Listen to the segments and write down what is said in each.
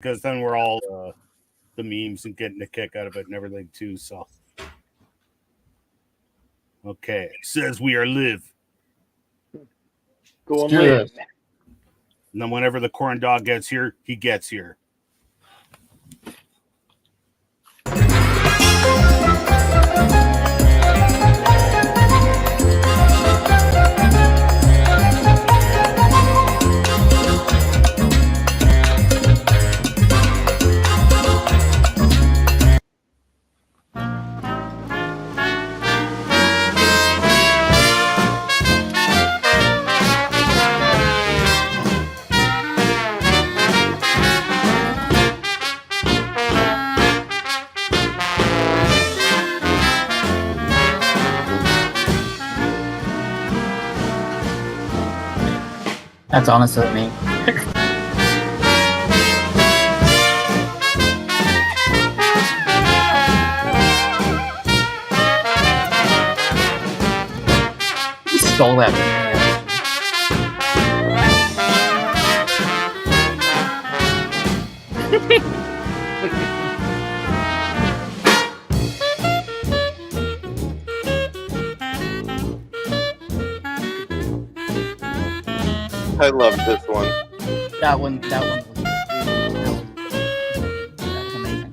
because then we're all the memes and getting a kick out of it and everything too. So, okay, it says we are live. Go and live. And then whenever the corn dog gets here, he gets here. That's honestly me. You stole that from me. I love this one. That one was amazing.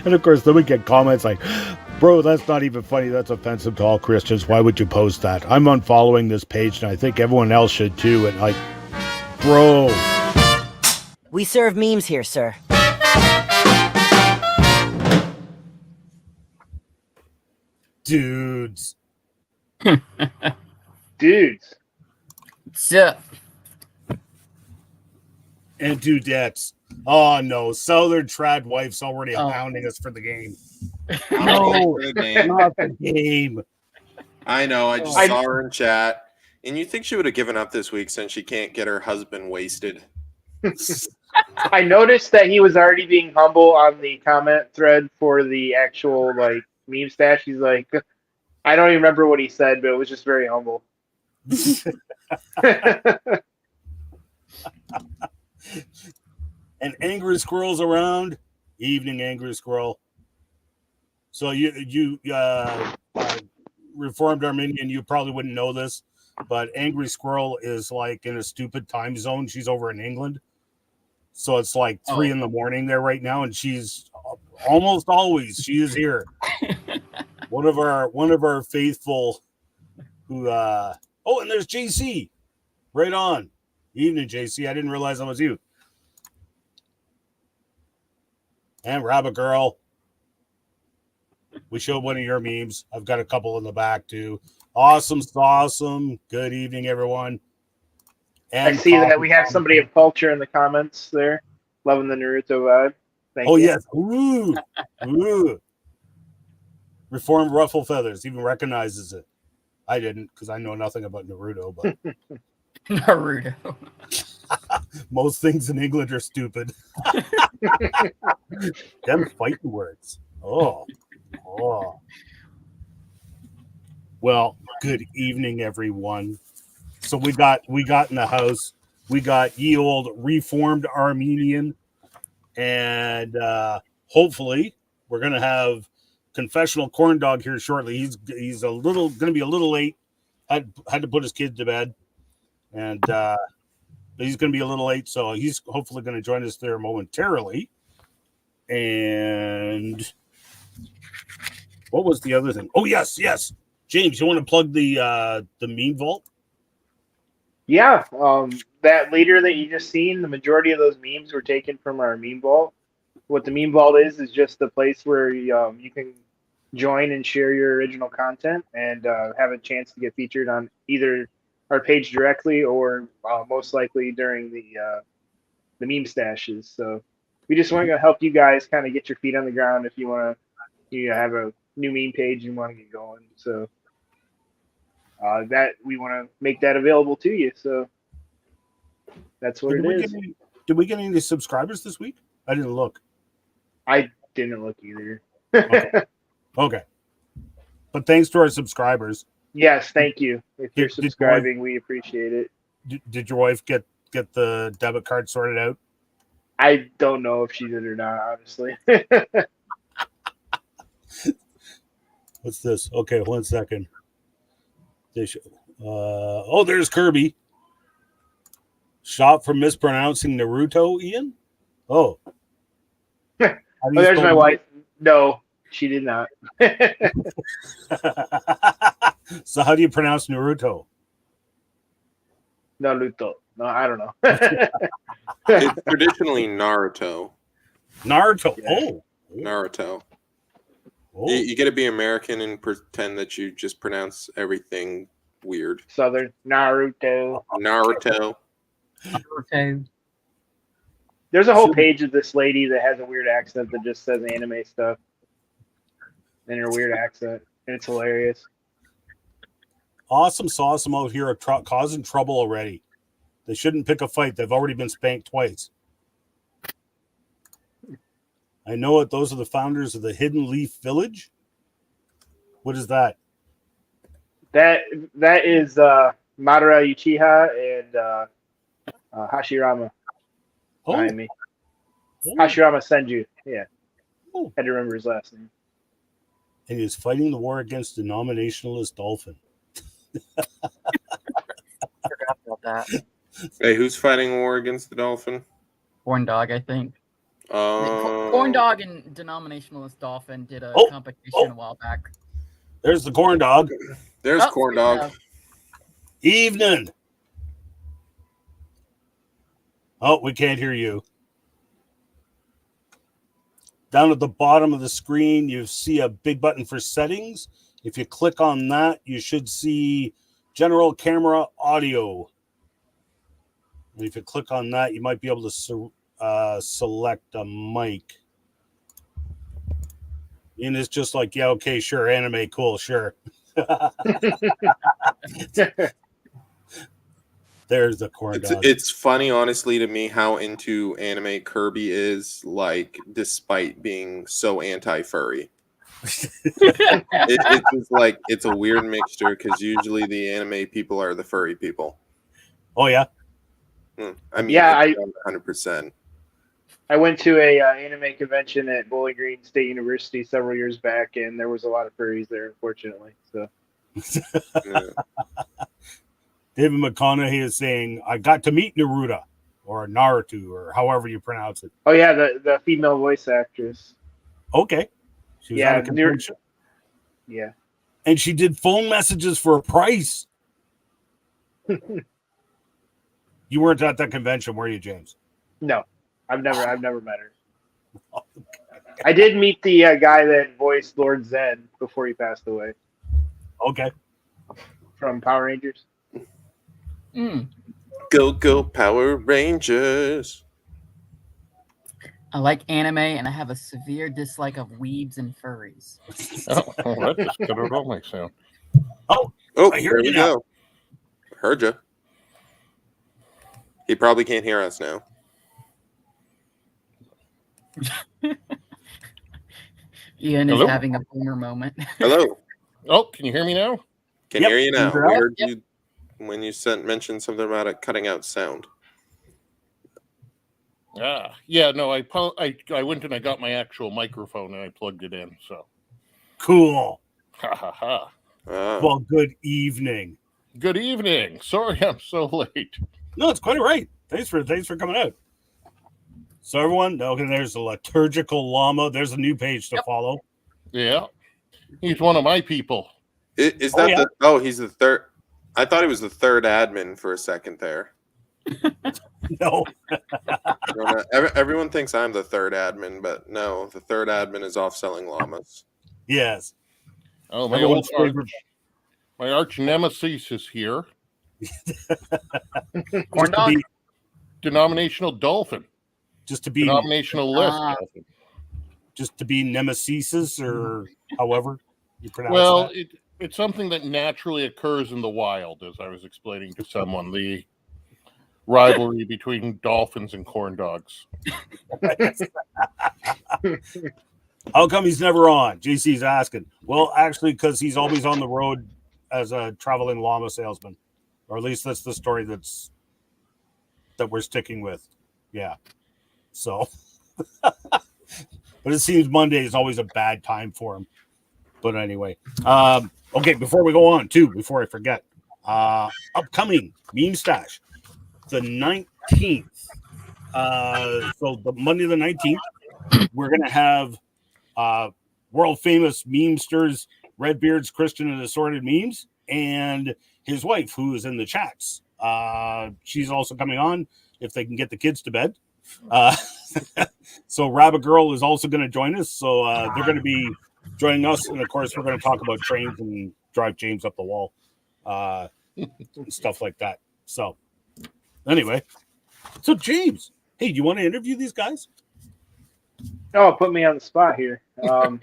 And of course, then we get comments like, bro, that's not even funny. That's offensive to all Christians. Why would you post that? I'm unfollowing this page, and I think everyone else should too. And like, bro. We serve memes here, sir. Dudes. Dudes. Yeah. And dudettes. Oh no, Southern Trad Wife's already hounding us for the game. No, Not the game. I know, I just saw her in chat. And you think she would have given up this week since she can't get her husband wasted. I noticed that he was already being humble on the comment thread for the actual like Memestash. He's like, I don't even remember what he said, but it was just very humble. And Angry Squirrel's around. Evening, Angry Squirrel. So you Reformed Arminian, you probably wouldn't know this, but Angry Squirrel is like in a stupid time zone. She's over in England. So it's like 3 in the morning there right now, and she's almost always she is here. one of our faithful who and there's JC. Right on. Evening, JC. I didn't realize that was you. And Rabbit Girl. We showed one of your memes. I've got a couple in the back too. Awesome. Good evening, everyone. I see that we have somebody of culture in the comments there, loving the Naruto vibe. Thank you. Yes. Ooh. Reformed ruffle feathers even recognizes it. I didn't because I know nothing about Naruto, but Naruto. most things in England are stupid. Them fighting words. Oh. Well, good evening, everyone. So we got in the house. We got ye old reformed Armenian, and hopefully we're gonna have confessional corn dog here shortly. He's gonna be a little late. Had to put his kid to bed, and he's gonna be a little late, so he's hopefully gonna join us there momentarily. And what was the other thing? Oh yes. James, you want to plug the meme vault? Yeah, that leader that you just seen, the majority of those memes were taken from our meme vault. What the meme vault is just the place where you can join and share your original content and have a chance to get featured on either our page directly or most likely during the meme stashes. So we just want to help you guys kind of get your feet on the ground if you want to have a new meme page and want to get going. So that we want to make that available to you. So that's what it is. Did we get any subscribers this week? I didn't look. I didn't look either. Okay. But thanks to our subscribers. Yes, thank you. If you're subscribing, we appreciate it. Did your wife get the debit card sorted out? I don't know if she did or not, honestly. What's this? Okay, 1 second. There's Kirby. Shot for mispronouncing Naruto, Ian? Oh. There's my wife. No, she did not. So how do you pronounce Naruto? Naruto. No, I don't know. It's traditionally Naruto. Naruto. Yeah. Naruto. Oh. You got to be American and pretend that you just pronounce everything weird. Southern Naruto. Okay. There's a whole page of this lady that has a weird accent that just says anime stuff in her weird accent, and it's hilarious. Awesome out here causing trouble already. They shouldn't pick a fight. They've already been spanked twice. I know it. Those are the founders of the Hidden Leaf Village. What is that? That is Madara Uchiha and Hashirama behind me. Hashirama Senju. Yeah. Oh. Had to remember his last name. And he is fighting the war against denominationalist Dolphin. Forgot about that. Hey, who's fighting war against the Dolphin? Corn Dog, I think. Corn Dog and Denominationalist Dolphin did a competition a while back. There's the corn dog. There's Corn Dog. Evening. Oh, we can't hear you. Down at the bottom of the screen, you see a big button for settings. If you click on that, you should see general camera audio. And if you click on that, you might be able to select a mic. And it's just like, yeah, okay, sure, anime, cool, sure. There's the corn dog. It's funny, honestly, to me how into anime Kirby is, like, despite being so anti-furry. It's just like, it's a weird mixture because usually the anime people are the furry people. Oh, yeah? I mean, yeah, 100%. I went to a anime convention at Bowling Green State University several years back, and there was a lot of furries there, unfortunately. So, Yeah. David McConaughey is saying, I got to meet Naruto, or Naruto, or however you pronounce it. oh yeah, the female voice actress. Okay. She was at a convention. Yeah. And she did phone messages for a price. You weren't at that convention, were you, James? No, I've never met her. I did meet the guy that voiced Lord Zed before he passed away. Okay. From Power Rangers. Go Power Rangers. I like anime, and I have a severe dislike of weebs and furries. Oh, that just cut out all my sound. Oh, I hear there you we now. go. Heard you. He probably can't hear us now. Ian is having a boomer moment. Hello. Oh, can you hear me now? Can hear you now. We heard Yep. you when you mentioned something about it cutting out sound. Yeah, no, I went and I got my actual microphone and I plugged it in, so. Cool. Ha ha ha. Well, good evening. Good evening. Sorry I'm so late. No, it's quite all right. Thanks for coming out. So everyone, okay, there's a liturgical llama. There's a new page to follow. Yeah. He's one of my people. Is that he's the third. I thought he was the third admin for a second there. No. Everyone thinks I'm the third admin, but no, the third admin is off selling llamas. Yes. Oh, my arch nemesis is here. Corn dog? Denominational dolphin. Just to be denominational list. Dolphin. Just to be nemesis, or however you pronounce that. It's something that naturally occurs in the wild, as I was explaining to someone, the rivalry between dolphins and corn dogs. How come he's never on? JC's asking. Well, actually, because he's always on the road as a traveling llama salesman, or at least that's the story that we're sticking with. Yeah. So, but it seems Monday is always a bad time for him. But anyway, okay. Before we go on, before I forget, upcoming Memestash, the 19th. So the Monday the 19th, we're gonna have world famous memesters, Redbeard's Christian and Assorted Memes, and his wife, who is in the chats. She's also coming on if they can get the kids to bed. So Rabbit Girl is also going to join us. So they're going to be joining us, and of course we're going to talk about trains and drive James up the wall, and stuff like that. So anyway, so James, hey, do you want to interview these guys? Oh, put me on the spot here. All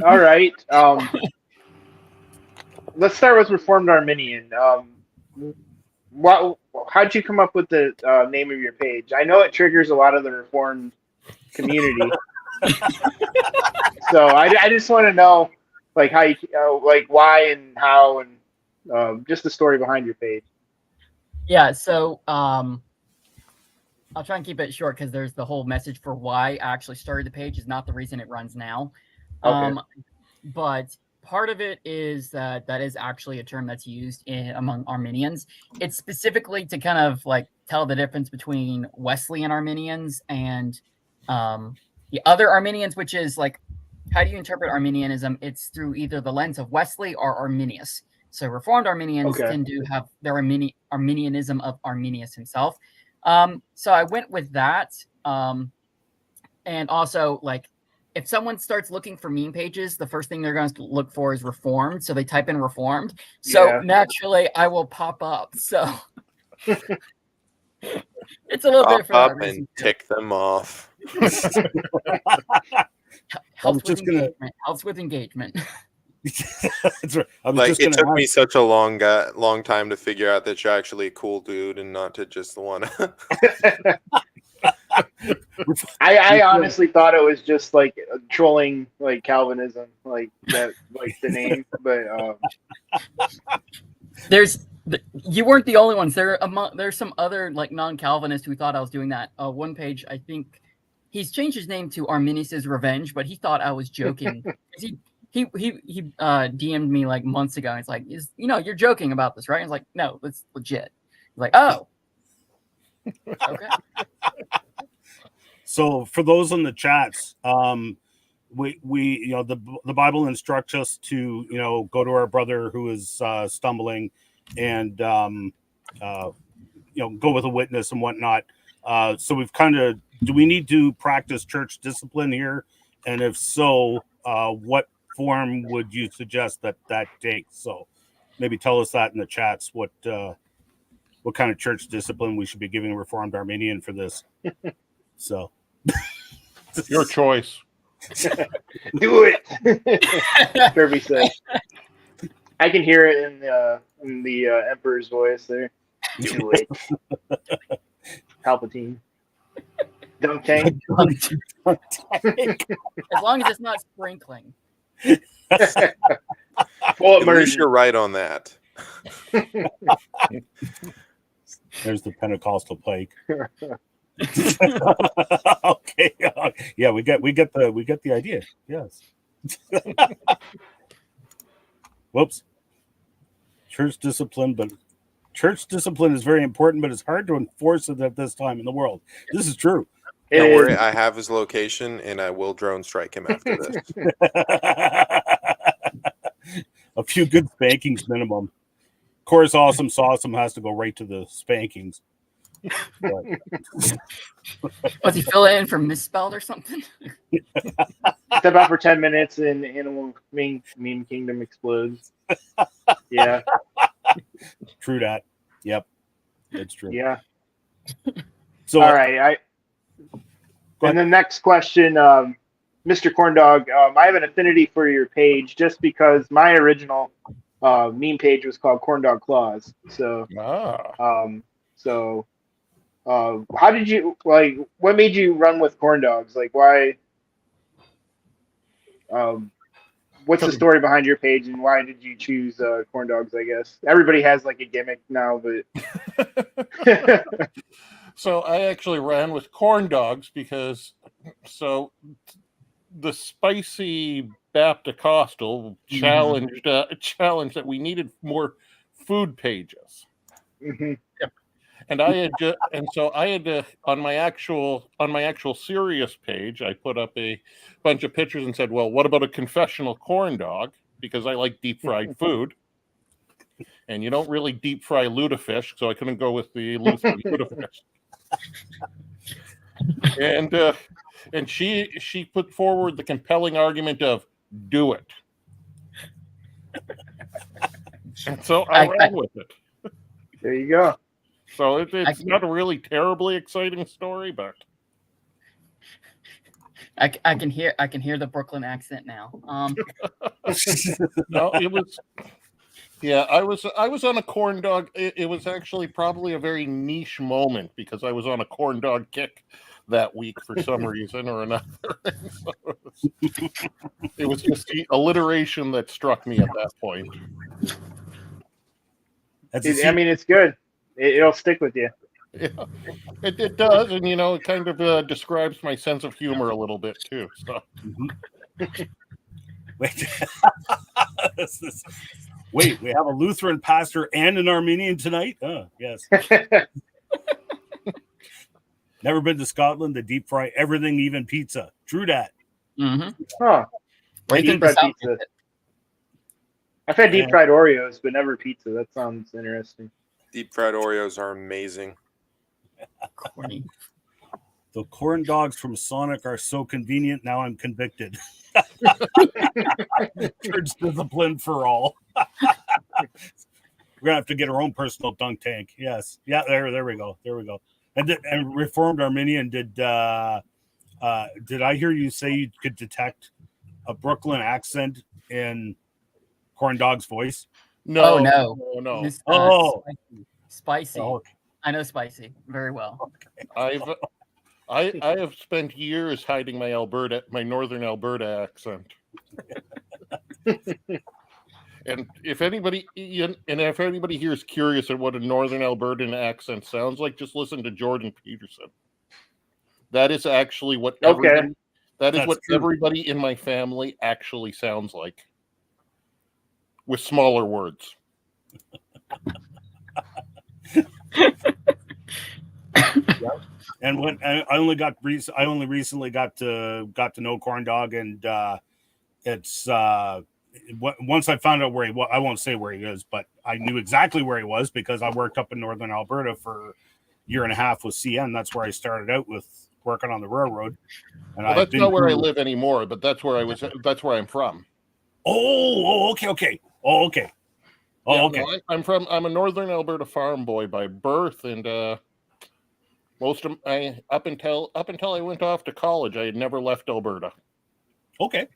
right. Let's start with Reformed Arminian. How'd you come up with the name of your page? I know it triggers a lot of the Reformed community. So I just want to know, like, how you, like, why and how, and just the story behind your page. Yeah. So I'll try and keep it short because there's the whole message for why I actually started the page is not the reason it runs now. Okay. But part of it is that is actually a term that's used among Arminians. It's specifically to kind of like tell the difference between Wesleyan Arminians and the other Arminians, which is like, how do you interpret Arminianism? It's through either the lens of Wesley or Arminius. So Reformed Arminians tend to have their Arminianism of Arminius himself. So I went with that. And also, like, if someone starts looking for meme pages, the first thing they're going to look for is Reformed. So they type in Reformed. So naturally, I will pop up. So it's a little bit for up and tick them off. Helps with engagement. That's right. Like, it took me such a long time to figure out that you're actually a cool dude and not to just the one. I honestly thought it was just like trolling, like Calvinism, like that, like the name. But you weren't the only ones. There's some other like non-Calvinists who thought I was doing that. One page, I think he's changed his name to Arminius' Revenge, but he thought I was joking. He DM'd me like months ago. And it's like, you're joking about this, right? I was like, no, it's legit. He's like, oh, okay. So for those in the chats, we the Bible instructs us to go to our brother who is stumbling, and go with a witness and whatnot. So we've kind of do we need to practice church discipline here? And if so, what form would you suggest that takes? So maybe tell us that in the chats. What kind of church discipline we should be giving Reformed Arminian for this? So Your choice. Do it. Kirby said. I can hear it in the Emperor's voice there. Do it. Palpatine. Dunk tank. As long as it's not sprinkling. Full At least immersion. you're right on that. There's the Pentecostal pike. Okay. Yeah, we get the idea. Yes. Whoops. Church discipline is very important, but it's hard to enforce it at this time in the world. This is true. Don't worry, I have his location, and I will drone strike him after this. A few good spankings minimum. Of course, awesome sauceum has to go right to the spankings. But... Was he filling in for misspelled or something? Step out for 10 minutes and Animal Meme Kingdom explodes. Yeah. True that. Yep. It's true. Yeah. So all right. And the next question, Mr. Corndog, I have an affinity for your page just because my original meme page was called Corndog Claws. So, how did you what made you run with corn dogs? Like, why? What's the story behind your page, and why did you choose corn dogs? I guess everybody has like a gimmick now, but So I actually ran with corn dogs because the spicy Baptist-costal challenged that we needed more food pages. Mm-hmm. And I had to on my actual serious page, I put up a bunch of pictures and said, well, what about a confessional corn dog? Because I like deep fried food. And you don't really deep fry lutefisk, so I couldn't go with the Lutheran lutefisk. And she put forward the compelling argument of do it. And so I ran with it. There you go. So it's not a really terribly exciting story, but I can hear the Brooklyn accent now. No, it was. Yeah, I was on a corn dog. It was actually probably a very niche moment because I was on a corn dog kick that week for some reason or another. So it was just the alliteration that struck me at that point. I mean, it's good. It'll stick with you. Yeah, it does, and it kind of describes my sense of humor a little bit too. So. Wait, we have a Lutheran pastor and an Armenian tonight? Oh, yes. Never been to Scotland to deep fry everything, even pizza. True that. Mm-hmm. Huh. Deep fried pizza. I've had deep fried Oreos, but never pizza. That sounds interesting. Deep fried Oreos are amazing. Corny. The corn dogs from Sonic are so convenient. Now I'm convicted. Church discipline for all. We're gonna have to get our own personal dunk tank. Yes. Yeah. There we go. And Reformed Arminian, did I hear you say you could detect a Brooklyn accent in Corn Dog's voice? No. Spicy. Oh, okay. I know Spicy very well. Okay. I have spent years hiding my northern Alberta accent. And if anybody here is curious at what a northern Albertan accent sounds like, just listen to Jordan Peterson. That is actually what everybody in my family actually sounds like, with smaller words. And when I only recently got to know Corn Dog, and it's once I found out where he was, I won't say where he is, but I knew exactly where he was because I worked up in northern Alberta for a year and a half with CN. That's where I started out with working on the railroad. And Well, that's not where I live anymore, but that's where I was. That's where I'm from. Okay. Okay. No, I'm a northern Alberta farm boy by birth, and up until I went off to college, I had never left Alberta. Okay.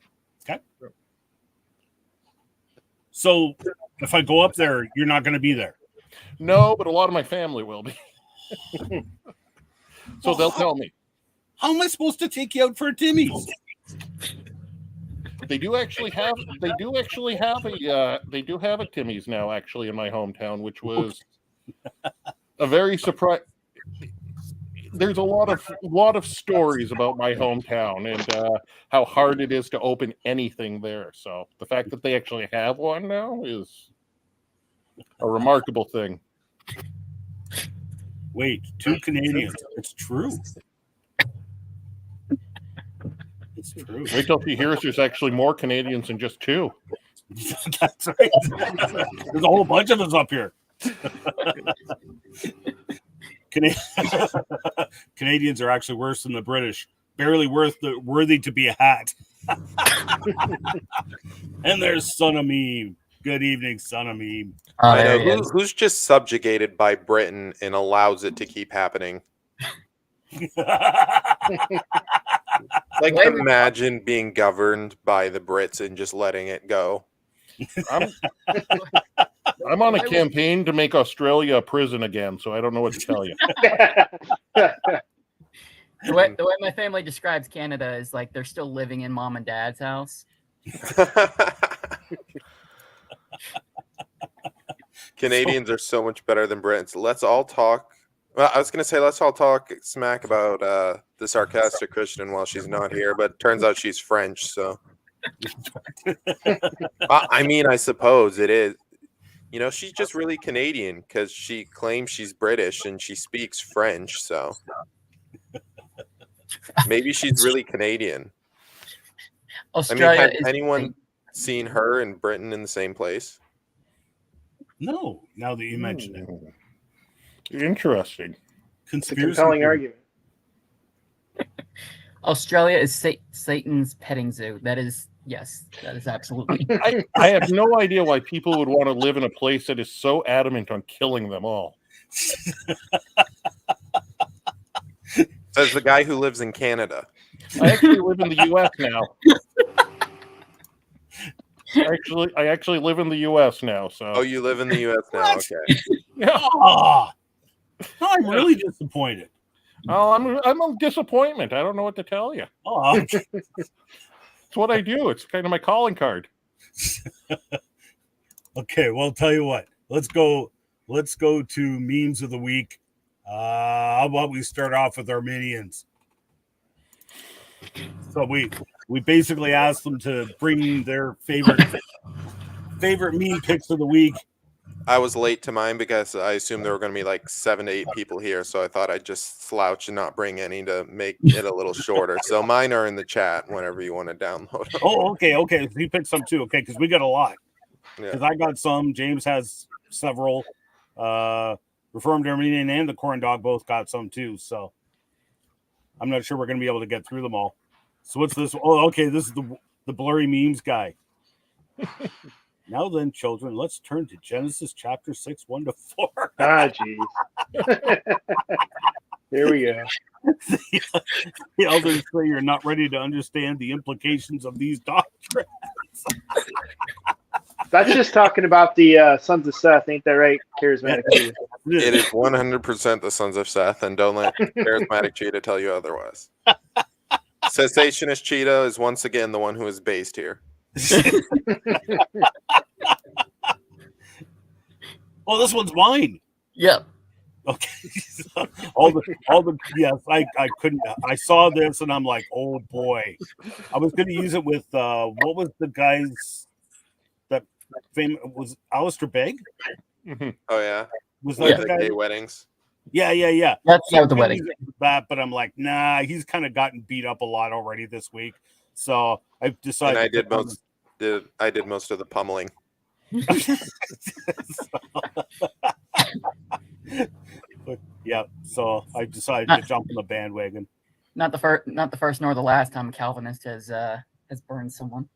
So if I go up there, you're not going to be there. No, but a lot of my family will be. So they'll tell me. How am I supposed to take you out for a Timmy's? They do have a Timmy's now, actually, in my hometown, which was a very surprise. There's a lot of stories about my hometown and how hard it is to open anything there. So the fact that they actually have one now is a remarkable thing. Wait, 2 Canadians. It's true. It's true. Wait till she hears there's actually more Canadians than just 2. That's right. There's a whole bunch of us up here. Canadians are actually worse than the British. Barely worthy to be a hat. And there's Son of Meme. Good evening, Son of Meme. I know who's just subjugated by Britain and allows it to keep happening. Like, imagine being governed by the Brits and just letting it go. I'm on a campaign to make Australia a prison again, so I don't know what to tell you. The way my family describes Canada is like they're still living in mom and dad's house. Canadians are so much better than Brits. Let's all talk. Well, I was going to say let's all talk smack about the sarcastic Christian while she's not here, but turns out she's French, so. I mean, I suppose it is. You know, she's just really Canadian because she claims she's British and she speaks French, so. Maybe she's really Canadian. Australia has anyone seen her and Britain in the same place? No, now that you mention it. Interesting. It's a compelling argument. Australia is Satan's petting zoo. That is, yes, that is absolutely. I have no idea why people would want to live in a place that is so adamant on killing them all. Says the guy who lives in Canada. I actually live in the U.S. now. I actually live in the U.S. now. So. Oh, you live in the U.S. now? What? Okay. Yeah. Oh, I'm really disappointed. Oh, I'm a disappointment. I don't know what to tell you. Oh, It's what I do. It's kind of my calling card. okay. Well, I'll tell you what. Let's go to memes of the week. How about we start off with Armenians? So we basically asked them to bring their favorite meme picks of the week. I was late to mine because I assumed there were going to be like 7 to 8 people here, so I thought I'd just slouch and not bring any to make it a little shorter. So mine are in the chat whenever you want to download them. Oh, okay. So you picked some too, okay? Because we got a lot. Because Yeah. I got some. James has several. Reformed Armenian and the Corn Dog both got some too. So I'm not sure we're going to be able to get through them all. So what's this? Oh, okay. This is the blurry memes guy. Now then, children, let's turn to Genesis chapter 6, 1-4. Ah, jeez. Here we go. The elders say you're not ready to understand the implications of these doctrines. That's just talking about the sons of Seth, ain't that right? Charismatic. It is 100% the sons of Seth, and don't let charismatic Cheetah tell you otherwise. Cessationist Cheetah is once again the one who is based here. Oh, this one's mine. Yep. Okay. all the yes, I couldn't. I saw this and I'm like, oh boy. I was going to use it with what was the guy's that famous was Alistair Begg? Oh yeah, Was with that the guy? gay weddings. Yeah. That's So not the I wedding. use it with that, but I'm like, nah, he's kind of gotten beat up a lot already this week. So I've decided. And I did most of the pummeling. But yeah, so I decided to jump on the bandwagon. Not the first nor the last time a Calvinist has burned someone.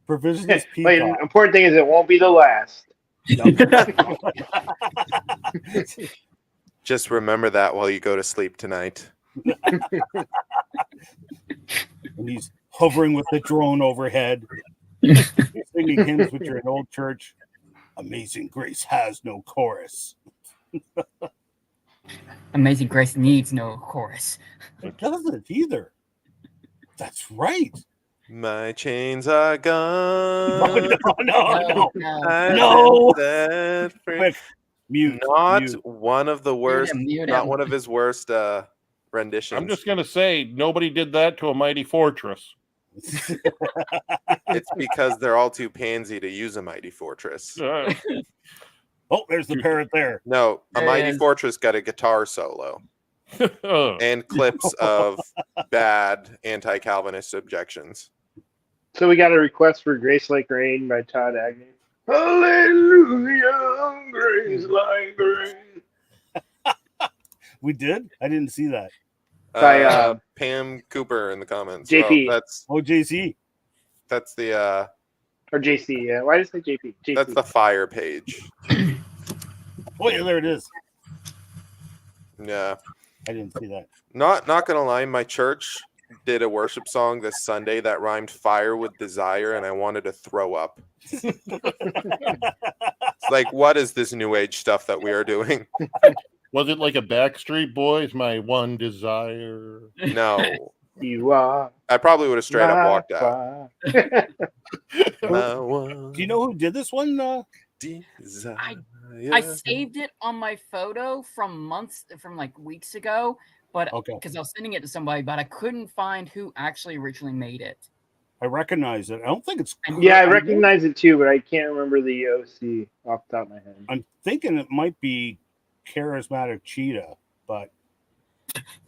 Provisionist But the peacock. important thing is it won't be the last. Just remember that while you go to sleep tonight. And he's hovering with the drone overhead, singing hymns with your old church. Amazing Grace has no chorus. Amazing Grace needs no chorus. It doesn't either. That's right. My chains are gone. No. I've No. been set free. Quick, mute. Not mute. one of the worst. Mute Not him. one of his worst renditions. I'm just gonna say nobody did that to a mighty fortress. It's because they're all too pansy to use a mighty fortress. Oh, there's the parrot there. No, a There it mighty is. fortress got a guitar solo and clips of bad anti-Calvinist objections. So we got a request for Grace Like Rain by Todd Agnew. Hallelujah, grace like rain. We did? I didn't see that. By, Pam Cooper in the comments. JP. Oh, Oh, JC. that's the Or JC, yeah. Why did I say JP? JC. that's the fire page. Oh, yeah, there it is. Yeah. I didn't see that. Not gonna lie, my church did a worship song this Sunday that rhymed fire with desire, and I wanted to throw up. It's like, what is this new age stuff that we are doing? Was it like a Backstreet Boys? My one desire. No. You are. I probably would have straight up my walked out. fire. My one Do you know who did this one? desire. I saved it on my photo from like weeks ago, but Okay. because I was sending it to somebody, but I couldn't find who actually originally made it. I recognize it. I don't think it's. Yeah, I recognize it too, but I can't remember the OC off the top of my head. I'm thinking it might be Charismatic Cheetah,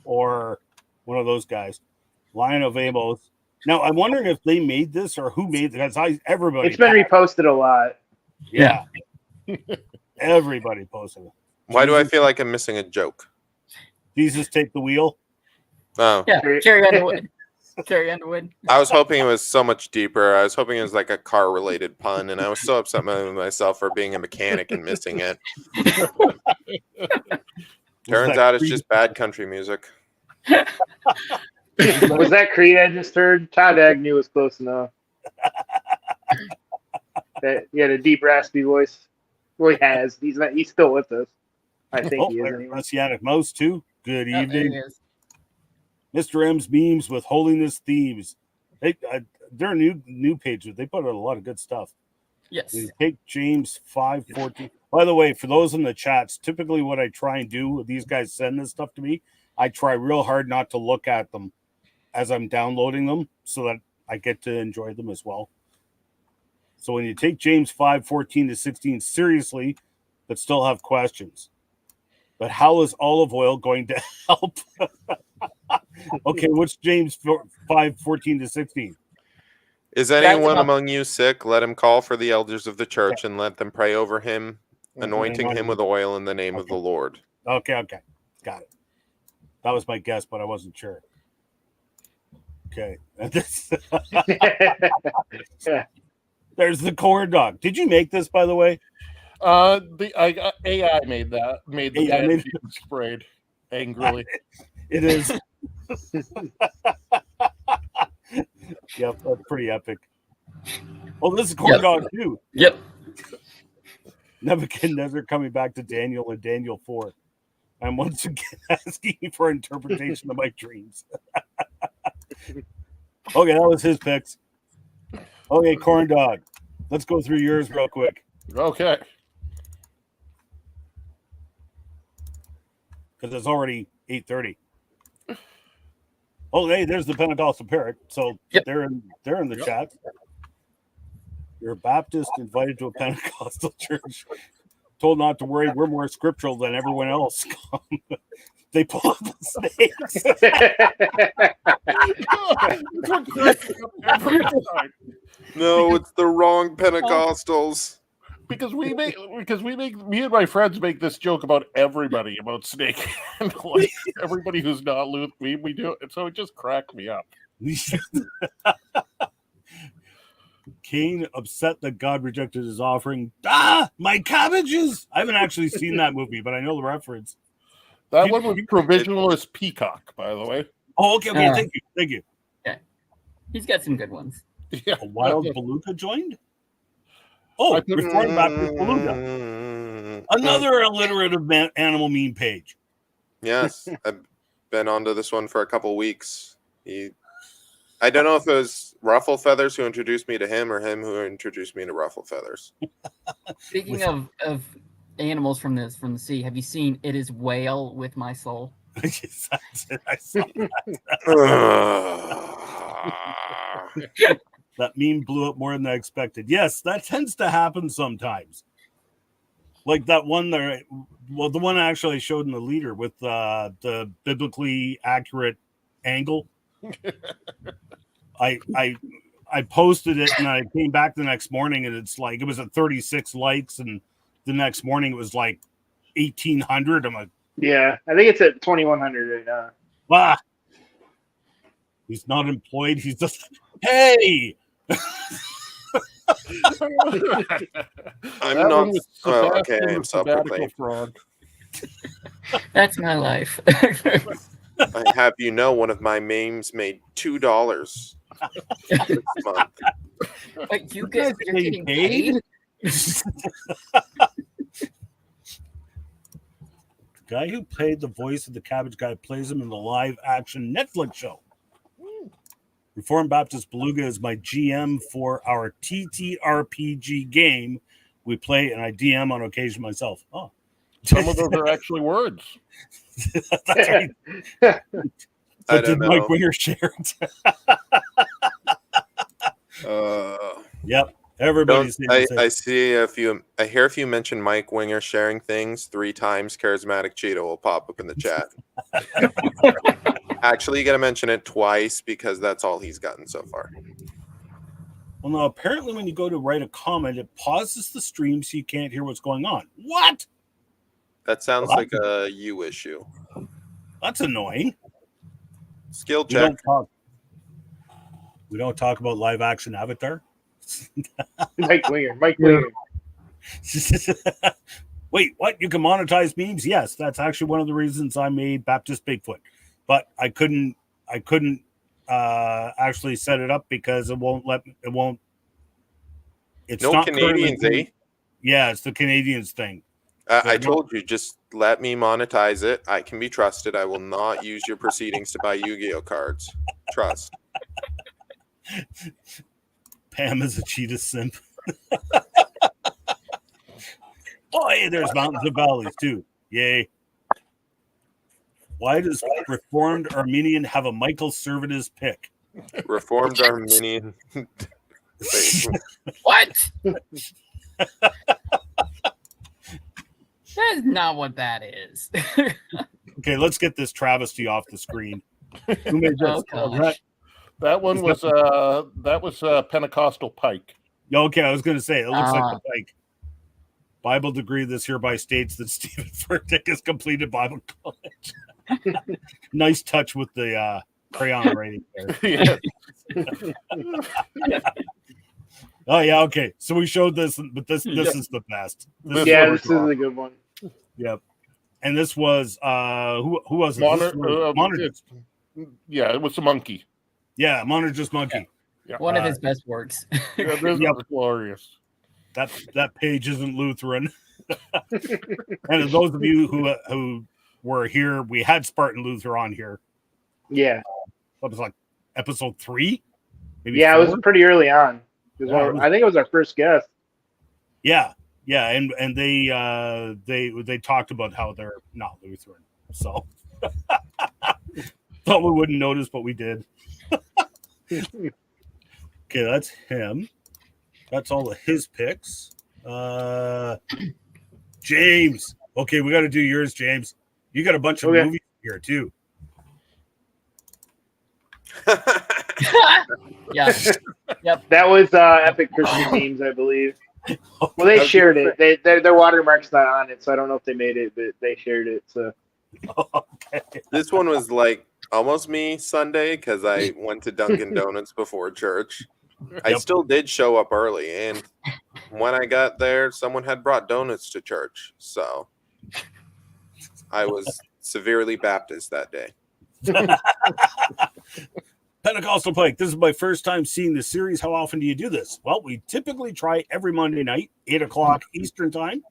or one of those guys, Lion of Amos. Now I'm wondering if they made this or who made it. Because everybody. It's been reposted a lot. Yeah. Everybody posted it. Why do I feel like I'm missing a joke? Jesus, take the wheel. Oh, Yeah, Carrie- Carrie Underwood. Carrie Underwood. I was hoping it was so much deeper. I was hoping it was like a car related pun, and I was so upset with myself for being a mechanic and missing it. Turns out it's just bad country music. Was that Creed I just heard? Todd Agnew was close enough. He had a deep, raspy voice. Well, he has. He's not. He's still with us. I think he is. Anyway. Messianic Mouse too. Good Oh, there evening. it is. Mr. M's memes with holiness themes. They're a new page. They put out a lot of good stuff. Yes. You take James 5:14. By the way, for those in the chats, typically what I try and do, these guys send this stuff to me, I try real hard not to look at them as I'm downloading them so that I get to enjoy them as well. So when you take James 5:14-16 seriously, but still have questions. But how is olive oil going to help? Okay, what's James 5:14-16? Is anyone about- among you sick? Let him call for the elders of the church and let them pray over him, anointing him with oil in the name of the Lord. Okay, got it. That was my guess, but I wasn't sure. Okay, there's the corn dog. Did you make this, by the way? AI made that. Made the AI made- band sprayed angrily. It is. Yep, that's pretty epic. Oh, this is corn Yep. dog too. Yep. Nebuchadnezzar coming back to Daniel in Daniel 4. I'm once again asking for interpretation of my dreams. Okay, that was his picks. Okay, corn dog. Let's go through yours real quick Okay. because it's already 8:30. Oh, hey, there's the Pentecostal parrot. So Yep. they're in the Yep. chat. You're a Baptist invited to a Pentecostal church. Told not to worry, we're more scriptural than everyone else. They pull up the snakes. Every time. No, it's the wrong Pentecostals. because me and my friends make this joke about everybody about Snake and like everybody who's not Luth meme. We do it, so it just cracked me up. Cain upset that God rejected his offering. Ah, my cabbages! I haven't actually seen that movie, but I know the reference. That one was Provisionalist Peacock, by the way. Oh, okay. Thank you. Okay. He's got some good ones. Yeah. A wild beluga joined? Oh, Reformed Baptist Beluga. Another alliterative animal meme page. Yes, I've been onto this one for a couple weeks. I don't know if it was Ruffle Feathers who introduced me to him or him who introduced me to Ruffle Feathers. Speaking of animals from the sea, have you seen It Is Whale with My Soul? Yes, I saw that. That meme blew up more than I expected. Yes, that tends to happen sometimes. Like that one there, well, the one I actually showed in the leader with the biblically accurate angle. I posted it and I came back the next morning and it's like it was at 36 likes and the next morning it was like 1,800. I'm like, yeah, I think it's at 2,100 right now. ah, he's not employed. He's just hey. I'm not. Oh, okay, I'm self-proclaimed. That's my life. I have you know, one of my memes made $2 this month. Wait, you're getting paid? The guy who played the voice of the Cabbage Guy plays him in the live-action Netflix show. Reformed Baptist Beluga is my GM for our TTRPG game we play, and I DM on occasion myself. Oh, some of those are actually words. That's right. But did Mike Winger share it? Yep. Everybody's. I hear if you mention Mike Winger sharing things 3 times, Charismatic Cheeto will pop up in the chat. Actually, you got to mention it twice because that's all he's gotten so far. Well, no, apparently when you go to write a comment, it pauses the stream so you can't hear what's going on. What? That sounds like a you issue. That's annoying. Skill check. We don't talk about live action Avatar. Mike Winger. Wait, what? You can monetize memes? Yes, that's actually one of the reasons I made Baptist Bigfoot. But I couldn't actually set it up because it won't. It's no not Canadians, eh? Yeah, it's the Canadians thing. I told you, just let me monetize it. I can be trusted. I will not use your proceedings to buy Yu-Gi-Oh cards. Trust. Pam is a cheetah simp. Oh, hey, there's mountains and valleys too. Yay. Why does Reformed Armenian have a Michael Servetus pick? Reformed Armenian. What? That's not what that is. Okay, let's get this travesty off the screen. Who made this? That one was Pentecostal Pike. Okay, I was going to say it looks like the Pike. Bible degree this hereby states that Stephen Furtick has completed Bible college. Nice touch with the crayon writing there. Oh yeah, okay. So we showed this, but this is the best. This is a good one. Yep. And this was who was it? Monergist. Yeah, it was a monkey. Yeah, Monergist monkey. Yeah. One of his best works. Yeah, this was glorious. That page isn't Lutheran. And those of you who were here, we had Spartan Luther on here. Yeah. What was it, like episode 3? Maybe 4? It was pretty early on. I think it was our first guest. Yeah, and they talked about how they're not Lutheran. So thought we wouldn't notice, but we did. Okay, that's him. That's all of his picks. James. Okay, we got to do yours, James. You got a bunch of movies here too. Yeah. Yep. That was Epic Christian Memes, I believe. Well, they shared it. Their watermark's not on it, so I don't know if they made it, but they shared it. So Okay. This one was like almost me Sunday because I went to Dunkin' Donuts before church. I Yep. still did show up early, and when I got there, someone had brought donuts to church. So I was severely Baptist that day. Pentecostal Pike, this is my first time seeing the series. How often do you do this? Well, we typically try every Monday night, 8 o'clock Eastern time.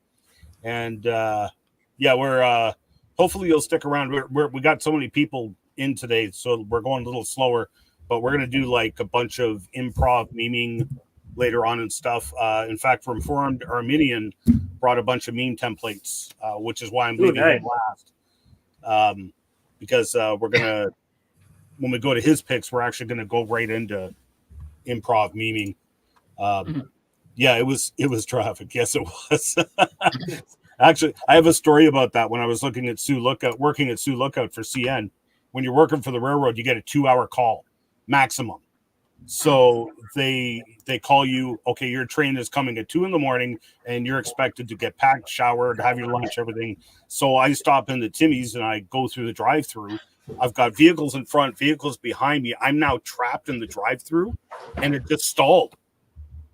And we're hopefully you'll stick around. We got so many people in today, so we're going a little slower, but we're going to do like a bunch of improv memeing later on and stuff. In fact, Reformed Arminian brought a bunch of meme templates, which is why I'm leaving him last. Because we're going to, when we go to his picks, we're actually going to go right into improv memeing. Yeah, it was traffic. Yes, it was. Actually, I have a story about that. When I was working at Sioux Lookout for CN, when you're working for the railroad, you get a 2-hour call maximum. So they call you, okay, your train is coming at 2 a.m, and you're expected to get packed, showered, have your lunch, everything. So I stop in the Timmy's and I go through the drive-through. I've got vehicles in front, vehicles behind me. I'm now trapped in the drive-through, and it just stalled.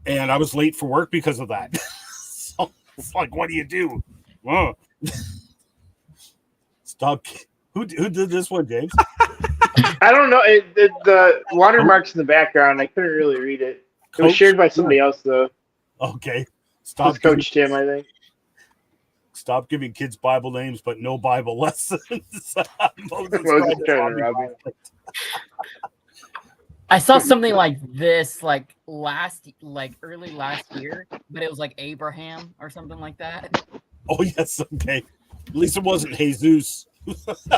And I was late for work because of that. So it's like, what do you do? Oh. Stop. Who did this one, James? I don't know. The watermarks in the background, I couldn't really read it. It was shared by somebody else, though. Okay. Stop, Coach Tim, I think. Stop giving kids Bible names, but no Bible lessons. Moses trying to rob me. I saw something like this, like early last year, but it was like Abraham or something like that. Oh yes, okay. At least it wasn't Jesus. That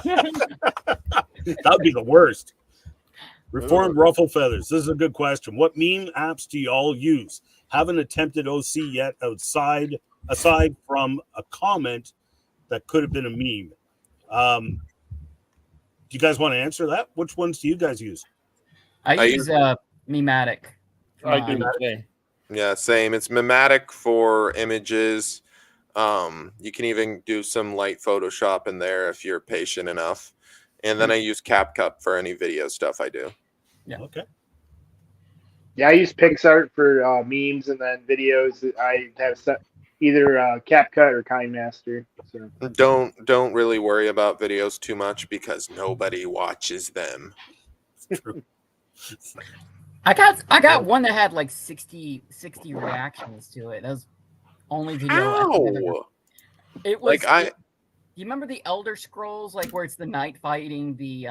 would be the worst. Reformed ruffle feathers. This is a good question. What meme apps do you all use? Haven't attempted OC yet aside from a comment that could have been a meme. Do you guys want to answer that? Which ones do you guys use? I use Mematic. I do the same. Yeah, same. It's Mematic for images. You can even do some light Photoshop in there if you're patient enough. And then I use CapCut for any video stuff I do. Yeah. Okay. Yeah, I use PixArt for memes, and then videos. I have set either CapCut or KineMaster. So Don't really worry about videos too much because nobody watches them. True. I got one that had like 60 reactions to it. That was only video. Ow! It was Like you remember the Elder Scrolls, like where it's the knight fighting the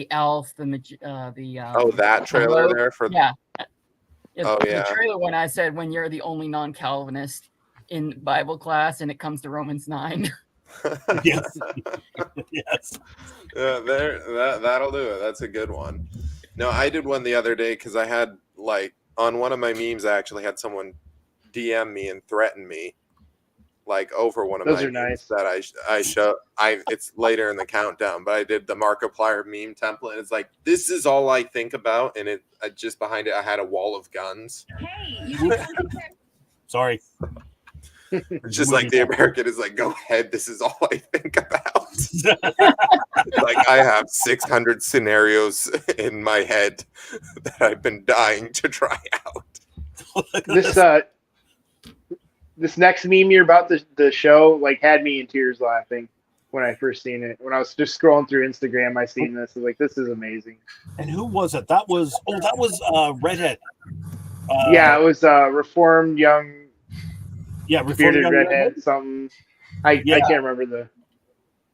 elf, that trailer rogue? there for yeah. Oh, yeah. The trailer when I said when you're the only non-Calvinist in Bible class and it comes to Romans 9. Yes. Yes. That'll do it. That's a good one. No, I did one the other day because I had like on one of my memes I actually had someone DM me and threaten me like over one of Those my are memes nice. that it's later in the countdown, but I did the Markiplier meme template. And it's like, this is all I think about, and just behind it I had a wall of guns. Hey, you should come to Sorry. It's just like the American is like, go ahead, this is all I think about. Like I have 600 scenarios in my head that I've been dying to try out. This next meme you're about the show like had me in tears laughing when I first seen it. When I was just scrolling through Instagram, I seen this. I was like, this is amazing. And who was it? That was Redhead. Yeah, it was Reformed young. Yeah, Bearded Reformed redhead, something. I can't remember the.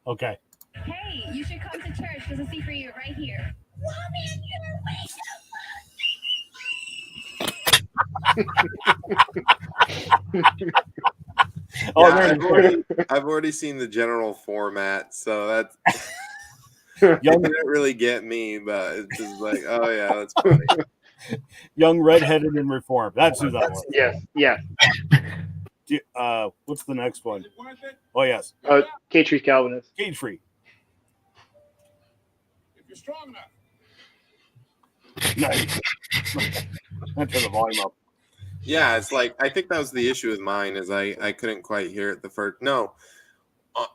Okay. Hey, you should come to church. There's a seat for you right here. I've already seen the general format, so that's Young didn't really get me, but it's just like, oh yeah, that's funny. Young redheaded and reformed. That's who that was. Yes. What's the next one? Oh yes. K-Tree Calvinist. Cage free. If you're strong enough. Nice. I'll turn the volume up. Yeah, it's like I think that was the issue with mine is I couldn't quite hear it the first. No,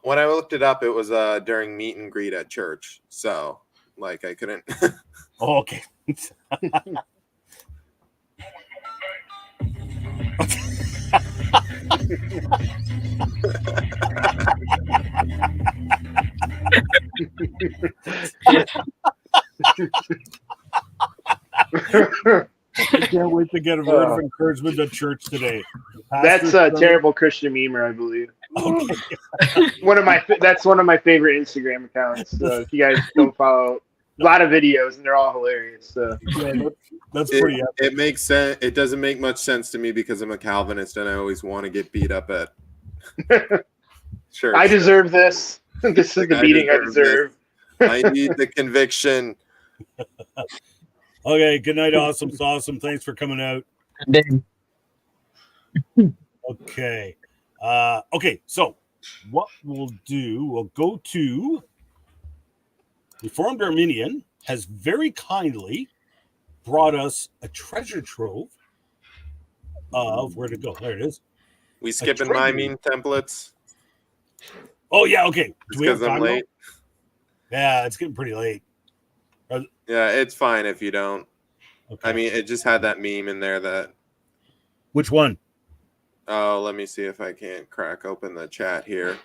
when I looked it up, it was during meet and greet at church. So like I couldn't. Oh, okay. I can't wait to get a word of encouragement at church today. That's a terrible Christian memer, I believe. Okay. That's one of my favorite Instagram accounts. If you guys don't follow, a lot of videos and they're all hilarious. So Yeah, that's pretty epic. It makes sense. It doesn't make much sense to me because I'm a Calvinist and I always want to get beat up at church. I deserve this. This is the beating I deserve. I need the conviction. Okay, good night, awesome sauce. Thanks for coming out. Okay. Okay, so what we'll do, we'll go to Reformed Arminian has very kindly brought us a treasure trove of where to go. There it is. We skipping my meme templates? Oh yeah, okay. It's because I'm late. Yeah, it's getting pretty late. Yeah, it's fine if you don't. Okay. I mean, it just had that meme in there that. Which one? Oh, let me see if I can crack open the chat here.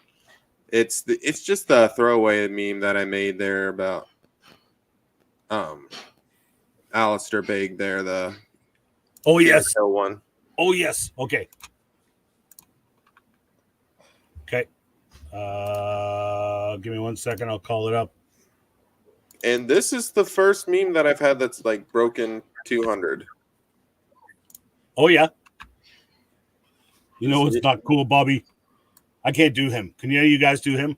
It's just the throwaway meme that I made there about Alistair Begg there, the yes one. Oh yes. Okay. Okay. Give me 1 second, I'll call it up. And this is the first meme that I've had that's like broken 200. Oh yeah. You know what's not cool, Bobby? I can't do him. Can you guys do him?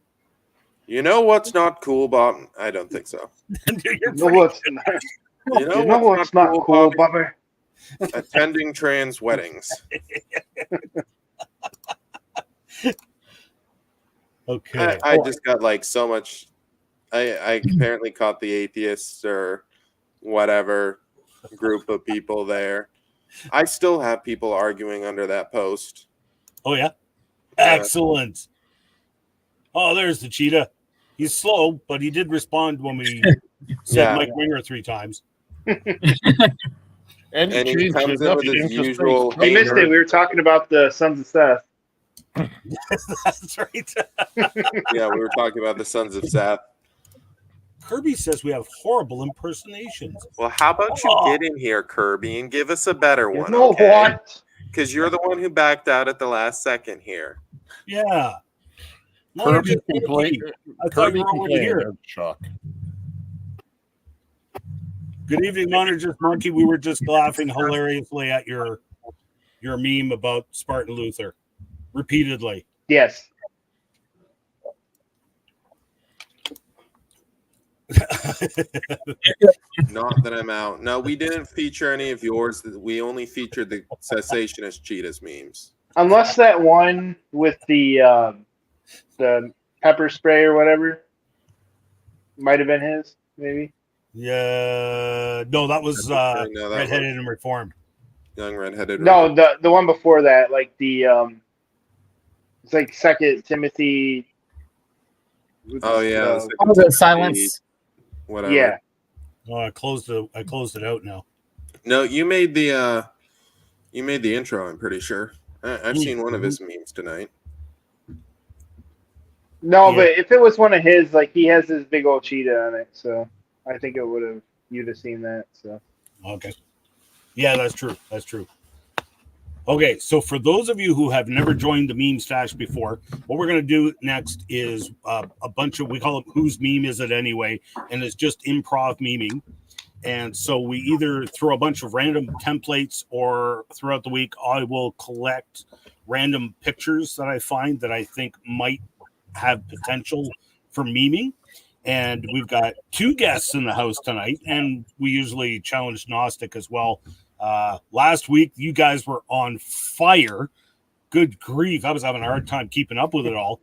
You know what's not cool, Bob? I don't think so. You know what's not cool, Bobby? Attending trans weddings. Okay. I just got like so much. I apparently caught the atheists or whatever group of people there. I still have people arguing under that post. Oh yeah. Excellent. Oh, there's the cheetah. He's slow, but he did respond when we said Mike Winger 3 times. And he comes in with his usual. You missed it. We were talking about the Sons of Seth. That's right. Yeah, we were talking about the Sons of Seth. Kirby says we have horrible impersonations. Well, how about you get in here, Kirby, and give us a better one? No, okay? what? Because you're the one who backed out at the last second here. Yeah. Kirby complained. I thought you were already here. Shock. Good evening, Monergist Monkey. We were just laughing hilariously at your meme about Spartan Luther repeatedly. Yes. Not that I'm out. No, we didn't feature any of yours. We only featured the cessationist cheetahs memes. Unless that one with the pepper spray or whatever might have been his, maybe. Yeah, no, that was redheaded and reformed. Young redheaded. No, the one before that, like the it's like 2 Timothy. Oh yeah, the silence. Whatever. Yeah. Oh, I closed it out now. No, you made the intro. I'm pretty sure. I've seen one of his memes tonight. No, but if it was one of his, like he has this big old cheetah on it, so I think you'd have seen that. So okay, yeah, that's true. That's true. Okay, so for those of you who have never joined the meme stash before, what we're going to do next is a bunch of, we call it Whose Meme Is It Anyway? And it's just improv memeing. And so we either throw a bunch of random templates or throughout the week, I will collect random pictures that I find that I think might have potential for memeing. And we've got 2 guests in the house tonight, and we usually challenge Gnostic as well. Last week, you guys were on fire. Good grief. I was having a hard time keeping up with it all.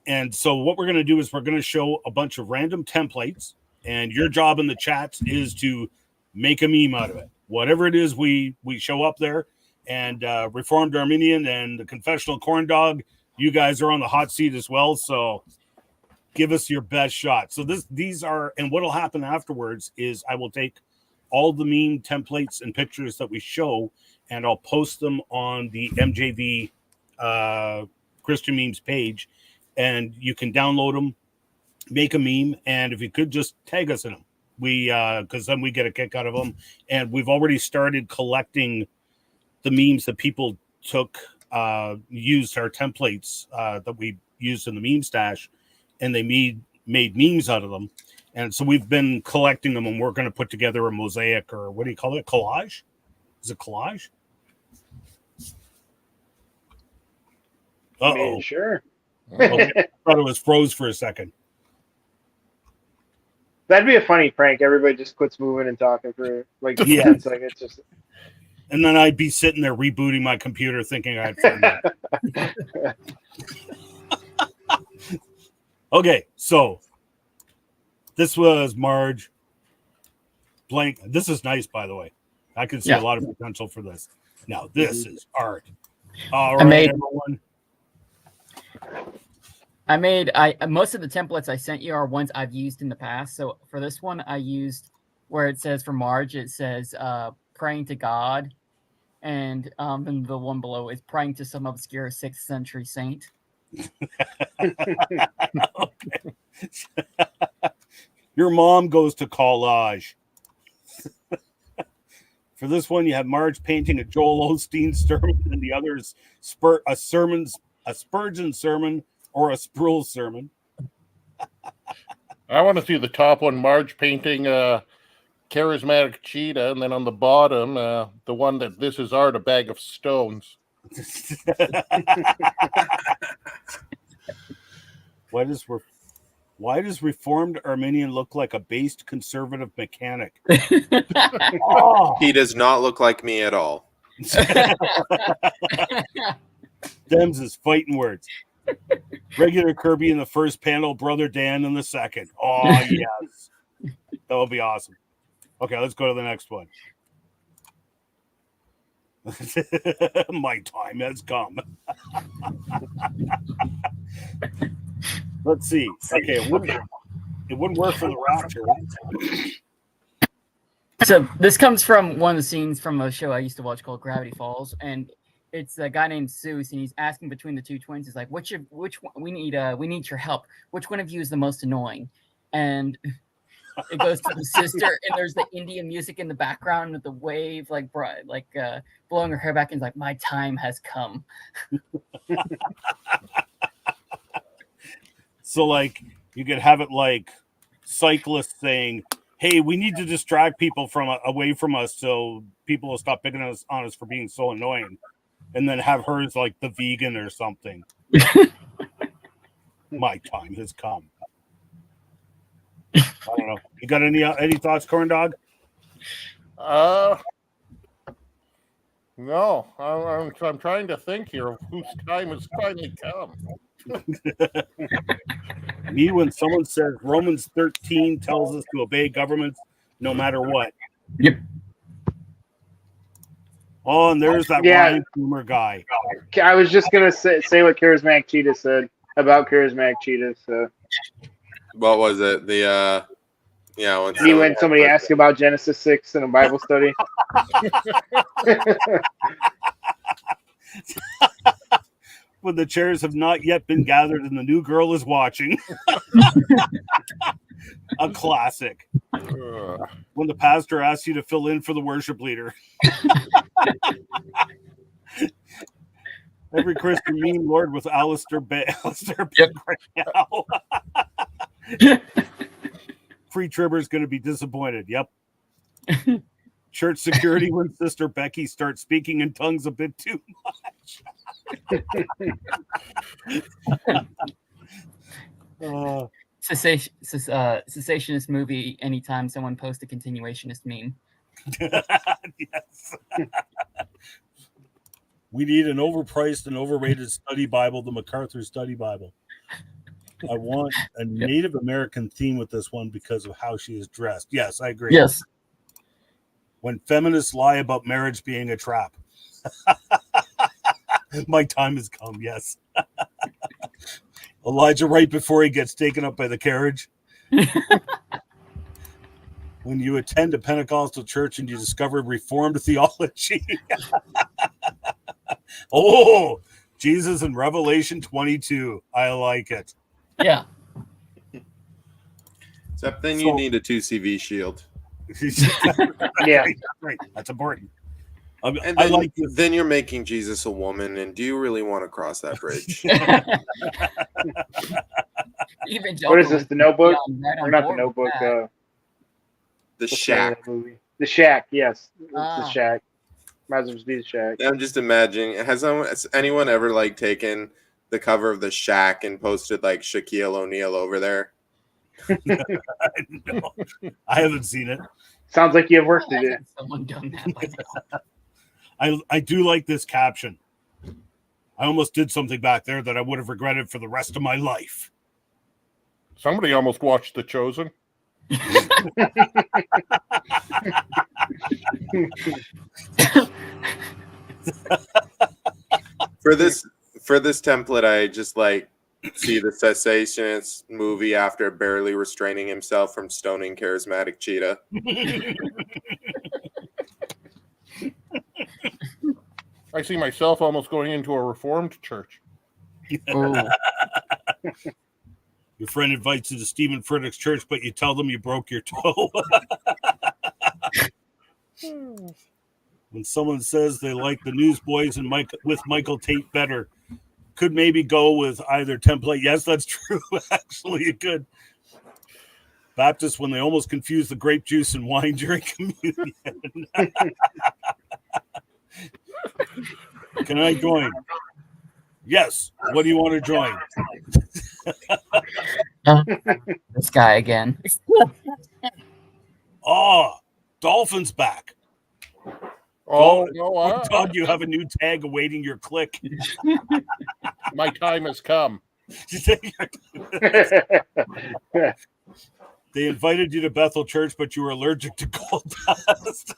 And so what we're going to do is we're going to show a bunch of random templates, and your job in the chats is to make a meme out of it. whatever it is, we show up there. And Reformed Armenian and the Confessional Corn Dog, you guys are on the hot seat as well. So give us your best shot. So these are, and what'll happen afterwards is I will take all the meme templates and pictures that we show, and I'll post them on the MJV Christian Memes page, and you can download them, make a meme, and if you could just tag us in them, because then we get a kick out of them. And we've already started collecting the memes that people took, used our templates that we used in the Memestash, and they made memes out of them. And so we've been collecting them, and we're going to put together a mosaic, or what do you call it? Collage? Is it collage? I mean, sure. Okay. I thought it was froze for a second. That'd be a funny prank. Everybody just quits moving and talking for like 10 seconds. Just... And then I'd be sitting there rebooting my computer thinking I had fun. Okay, so this was Marge blank. This is nice, by the way. I can see a lot of potential for this. Now, this is art. All right, everyone. Most of the templates I sent you are ones I've used in the past. So for this one, I used where it says for Marge, it says praying to God, and then the one below is praying to some obscure 6th century saint. Your mom goes to collage. For this one, you have Marge painting a Joel Osteen sermon, and the other is a Spurgeon sermon or a Sproul sermon. I want to see the top one, Marge painting a charismatic cheetah, and then on the bottom, the one that this is art, a bag of stones. Why does Reformed Armenian look like a based conservative mechanic? Oh. He does not look like me at all. Dems is fighting words. Regular Kirby in the first panel, Brother Dan in the second. Oh, yes. That would be awesome. Okay, let's go to the next one. My time has come. Let's see. Okay, it wouldn't work for the Rapture. So this comes from one of the scenes from a show I used to watch called Gravity Falls, and it's a guy named Zeus, and he's asking between the two twins. He's like, which one, we need your help. Which one of you is the most annoying? And it goes to the sister, and there's the Indian music in the background with the wave, blowing her hair back, and like, my time has come. So, like, you could have it like cyclists saying, "Hey, we need to distract people away from us, so people will stop picking on us for being so annoying," and then have hers like the vegan or something. My time has come. I don't know. You got any thoughts, Corn Dog? No. I'm trying to think here of whose time has finally come. Me, when someone says Romans 13 tells us to obey governments no matter what. Yep. Oh, and there's that Ryan Boomer guy. I was just gonna say what Charismatic Cheetah said about Charismatic Cheetah. So. What was it? When somebody asked about Genesis 6 in a Bible study. When the chairs have not yet been gathered and the new girl is watching. A classic. When the pastor asks you to fill in for the worship leader. Every Christian meme lord with Alistair Big right now. Free Tribber's going to be disappointed. Yep. Church security when Sister Becky starts speaking in tongues a bit too much. Cessationist movie anytime someone posts a continuationist meme. Yes. We need an overpriced and overrated study Bible, the MacArthur Study Bible. I want a Native American theme with this one because of how she is dressed. Yes, I agree. Yes. when feminists lie about marriage being a trap. My time has come, yes. Elijah right before he gets taken up by the carriage. When you attend a Pentecostal church and you discover Reformed theology. Oh, Jesus in Revelation 22. I like it. Yeah. Except then you need a 2CV shield. Yeah. Right. That's important. And then, I like this. Then you're making Jesus a woman, and do you really want to cross that bridge? What is this? The Notebook? Right Or not the Notebook? The Shack. Movie? The Shack. Yes, it's the Ah. Shack. Might as well just be the Shack. I'm just imagining. Has anyone ever like taken the cover of the Shack and posted like Shaquille O'Neal over there? No, I haven't seen it. Sounds like you have work to do. Someone done that by now. I do like this caption. I almost did something back there that I would have regretted for the rest of my life. Somebody almost watched The Chosen. For this template, I just like see the cessationist movie after barely restraining himself from stoning charismatic cheetah. I see myself almost going into a Reformed church. Oh. Your friend invites you to Stephen Furtick's church, but you tell them you broke your toe. When someone says they like the Newsboys and with Michael Tate better, could maybe go with either template. Yes, that's true. Actually, it could. Baptists, when they almost confuse the grape juice and wine during communion. Can I join? Yes. What do you want to join? This guy again. Oh, Dolphin's back. Oh, no, Todd, you have a new tag awaiting your click. my time has come. They invited you to Bethel Church, but you were allergic to gold dust.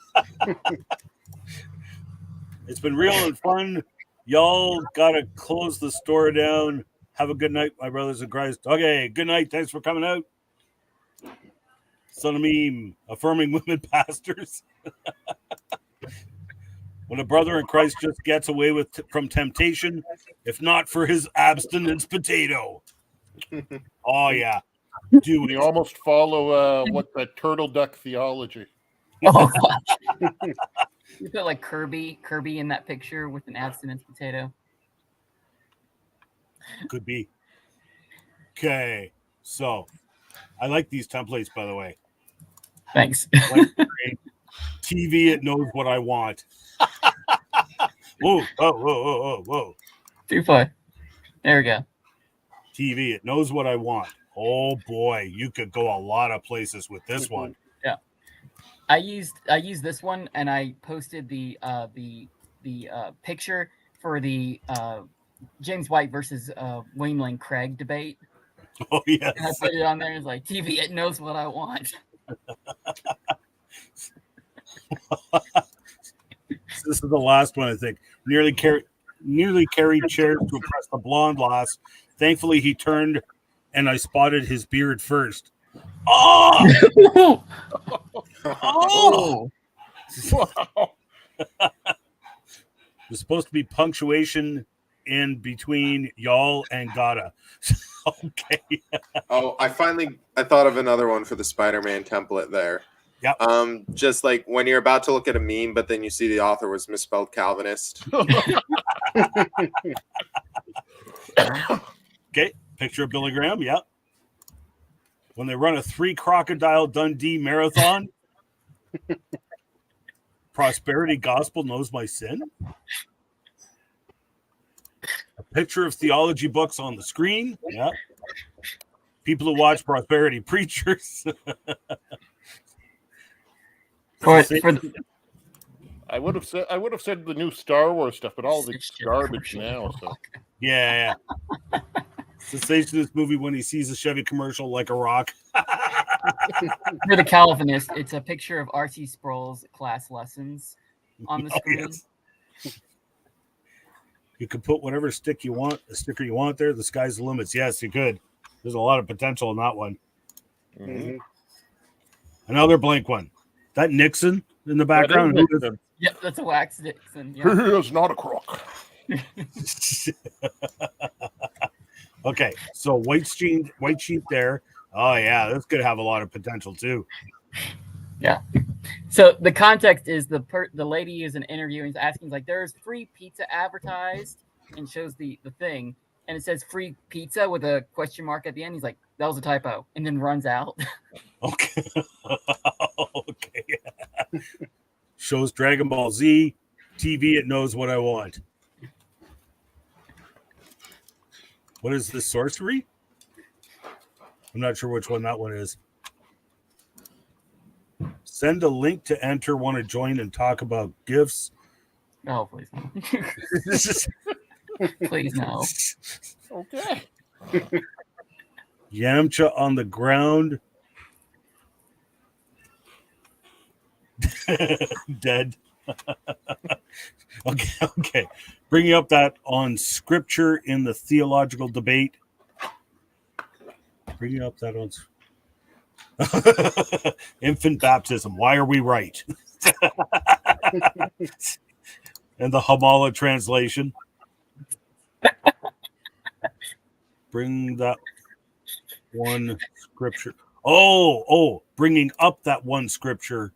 It's been real and fun. Y'all got to close the store down. Have a good night, my brothers in Christ. Okay, good night. Thanks for coming out. Son of meme, affirming women pastors. When a brother in Christ just gets away from temptation, if not for his abstinence potato. Oh, yeah. Dude, You almost follow what the turtle duck theology. Oh, gosh. You put like Kirby in that picture with an abstinence potato. could be. Okay, so I like these templates, by the way. Thanks. Like, TV, it knows what I want. Whoa, whoa. 2-5. There we go. TV, it knows what I want. Oh boy, you could go a lot of places with this one. Yeah. I used this one, and I posted the picture for the James White versus Wayne Lane Craig debate. Oh yes. And I put it on there. It's like, TV, it knows what I want. This is the last one, I think. Nearly carried chairs to impress the blonde lass. Thankfully, he turned, and I spotted his beard first. Oh! Oh! Wow. There's supposed to be punctuation in between y'all and gotta. Okay. Oh, I thought of another one for the Spider-Man template there. Yep. Just like when you're about to look at a meme, but then you see the author was misspelled Calvinist. Okay. Picture of Billy Graham. Yep. When they run a 3 Crocodile Dundee marathon. Prosperity Gospel knows my sin. A picture of theology books on the screen. Yep. People who watch prosperity preachers. I would have said the new Star Wars stuff, but all of it's garbage now. So Yeah. Sensationalist movie when he sees a Chevy commercial like a rock. For the Calvinist, it's a picture of R.C. Sproul's class lessons on the screen. Yes. You could put whatever sticker you want there. The sky's the limits. Yes, you could. There's a lot of potential in that one. Mhm. Another blank one. That Nixon in the background. That is Nixon. Yep, that's a wax Dixon. Yeah. He is not a crook. Okay, so white sheet there. Oh yeah, this could have a lot of potential too. So the context is the lady is an interview and is asking like, "There's free pizza advertised," and shows the thing, and it says "free pizza" with a question mark at the end. He's like, "That was a typo," and then runs out. Okay. Okay. Shows Dragon Ball Z TV. It knows what I want. What is this, sorcery? I'm not sure which one that one is. Send a link to enter. Want to join and talk about gifts? Oh, please no. Please no. Okay. Yamcha on the ground. Dead. Okay. Bringing up that on scripture in the theological debate. Bringing up that on infant baptism. Why are we right? And the Hamala translation. Bring that one scripture. Oh, bringing up that one scripture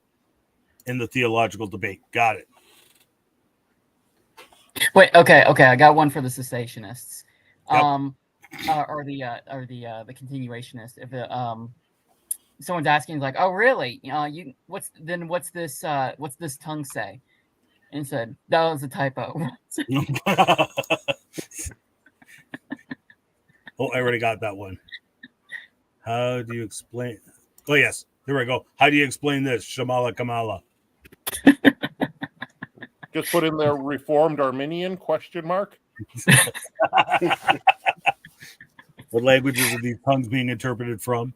in the theological debate. Got it. Wait, okay. I got one for the cessationists. Yep. Or the continuationists. If someone's asking like, "Oh, really? What's this tongue say?" And said, "That was a typo." Oh, I already got that one. How do you explain? Oh, yes. Here we go. How do you explain this? Shamala Kamala. Just put in there Reformed Arminian ? What languages are these tongues being interpreted from?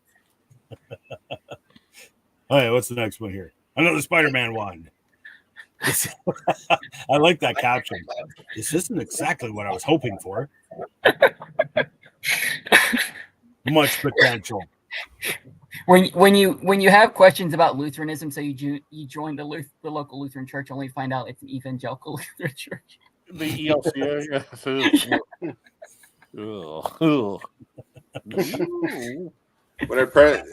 Oh, yeah, what's the next one here? Another Spider-Man one. I like that caption. This isn't exactly what I was hoping for. Much potential. When you have questions about Lutheranism, so you join the local Lutheran church, only find out it's an evangelical Lutheran church. The ELCA.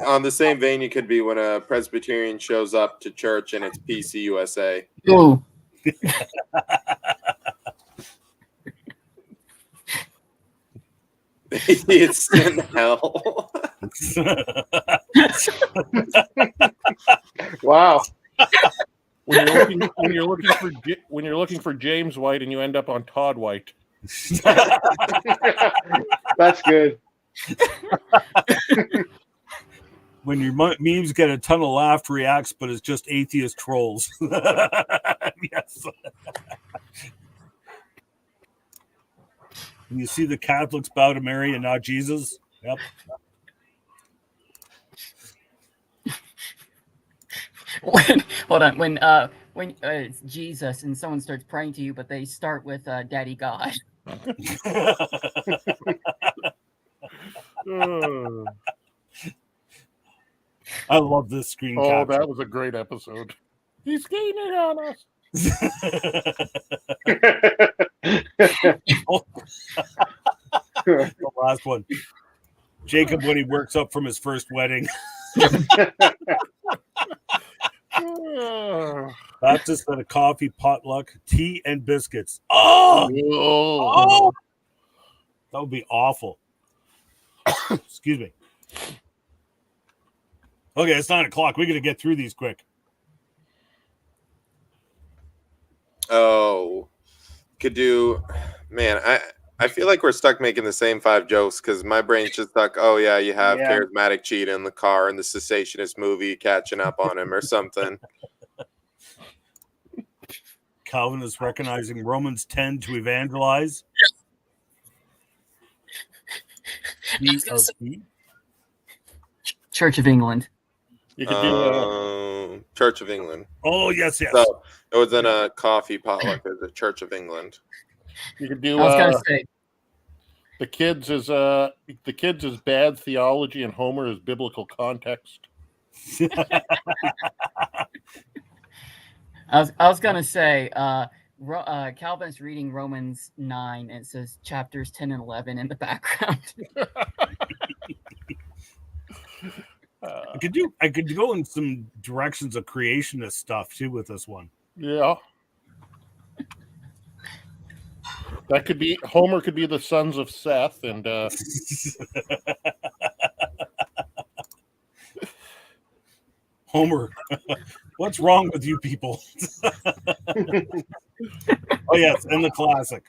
On the same vein, you could be when a Presbyterian shows up to church and it's PCUSA. Ooh. It's in hell. Wow. When you're looking for James White and you end up on Todd White. That's good. When your memes get a ton of laugh reacts, but it's just atheist trolls. Yes. When you see the Catholics bow to Mary and not Jesus. Yep. When it's Jesus and someone starts praying to you, but they start with Daddy God. I love this screen capture. That was a great episode. He's gaining on us. The last one. Jacob when he works up from his first wedding. Baptist at a coffee potluck, tea and biscuits. Oh, that would be awful. Excuse me. Okay, it's 9:00. We got to get through these quick. Oh, could do, man. I feel like we're stuck making the same 5 jokes because my brain's just stuck. Oh yeah, you have charismatic cheetah in the car in the cessationist movie catching up on him or something. Calvin is recognizing Romans 10 to evangelize. Church of England. You could do Church of England. Oh yes. So it was in a coffee potluck at the Church of England. you could do I was gonna say the kids is bad theology and Homer is biblical context. I was gonna say Calvin's reading Romans 9 and it says chapters 10 and 11 in the background. I could go in some directions of creationist stuff too with this one. Yeah. That could be Homer could be the sons of Seth and Homer, what's wrong with you people? Oh yes, and the classic.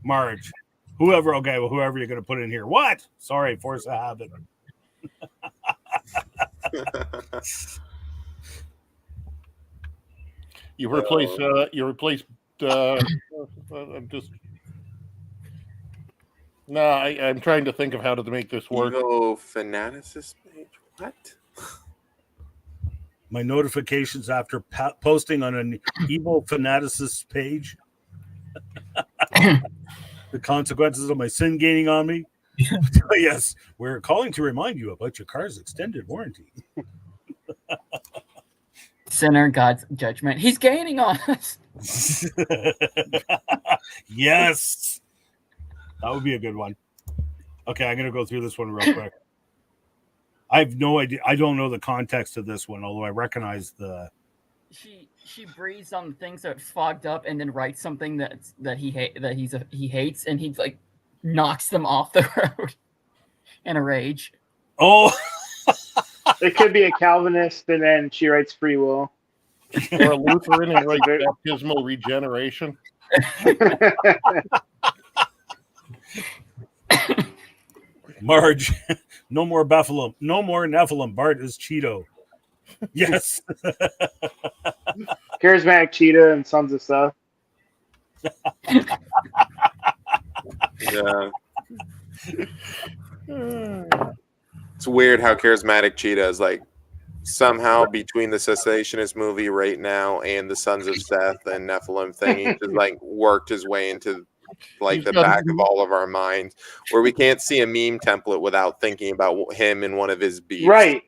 Marge. Whoever you're gonna put in here. What? Sorry, force of habit. you replace I'm trying to think of how to make this work. Evo Fanaticist page? What? My notifications after posting on an evil fanaticist page. The consequences of my sin gaining on me. Yes, we're calling to remind you about your car's extended warranty. Sinner, God's judgment. He's gaining on us. Yes. That would be a good one. Okay, I'm going to go through this one real quick. I have no idea. I don't know the context of this one, although I recognize the... She breathes on things that fogged up and then writes something that he hates, and he like knocks them off the road in a rage. Oh, It could be a Calvinist, and then she writes free will. Or a Lutheran and writes baptismal regeneration. Marge, no more Nephilim. No more Nephilim. Bart is Cheeto. Yes. Charismatic Cheetah and Sons of Seth. Yeah. It's weird how charismatic Cheetah is like somehow between the cessationist movie right now and the Sons of Seth and Nephilim thing, he just like worked his way into like the back of all of our minds, where we can't see a meme template without thinking about him in one of his beats. Right.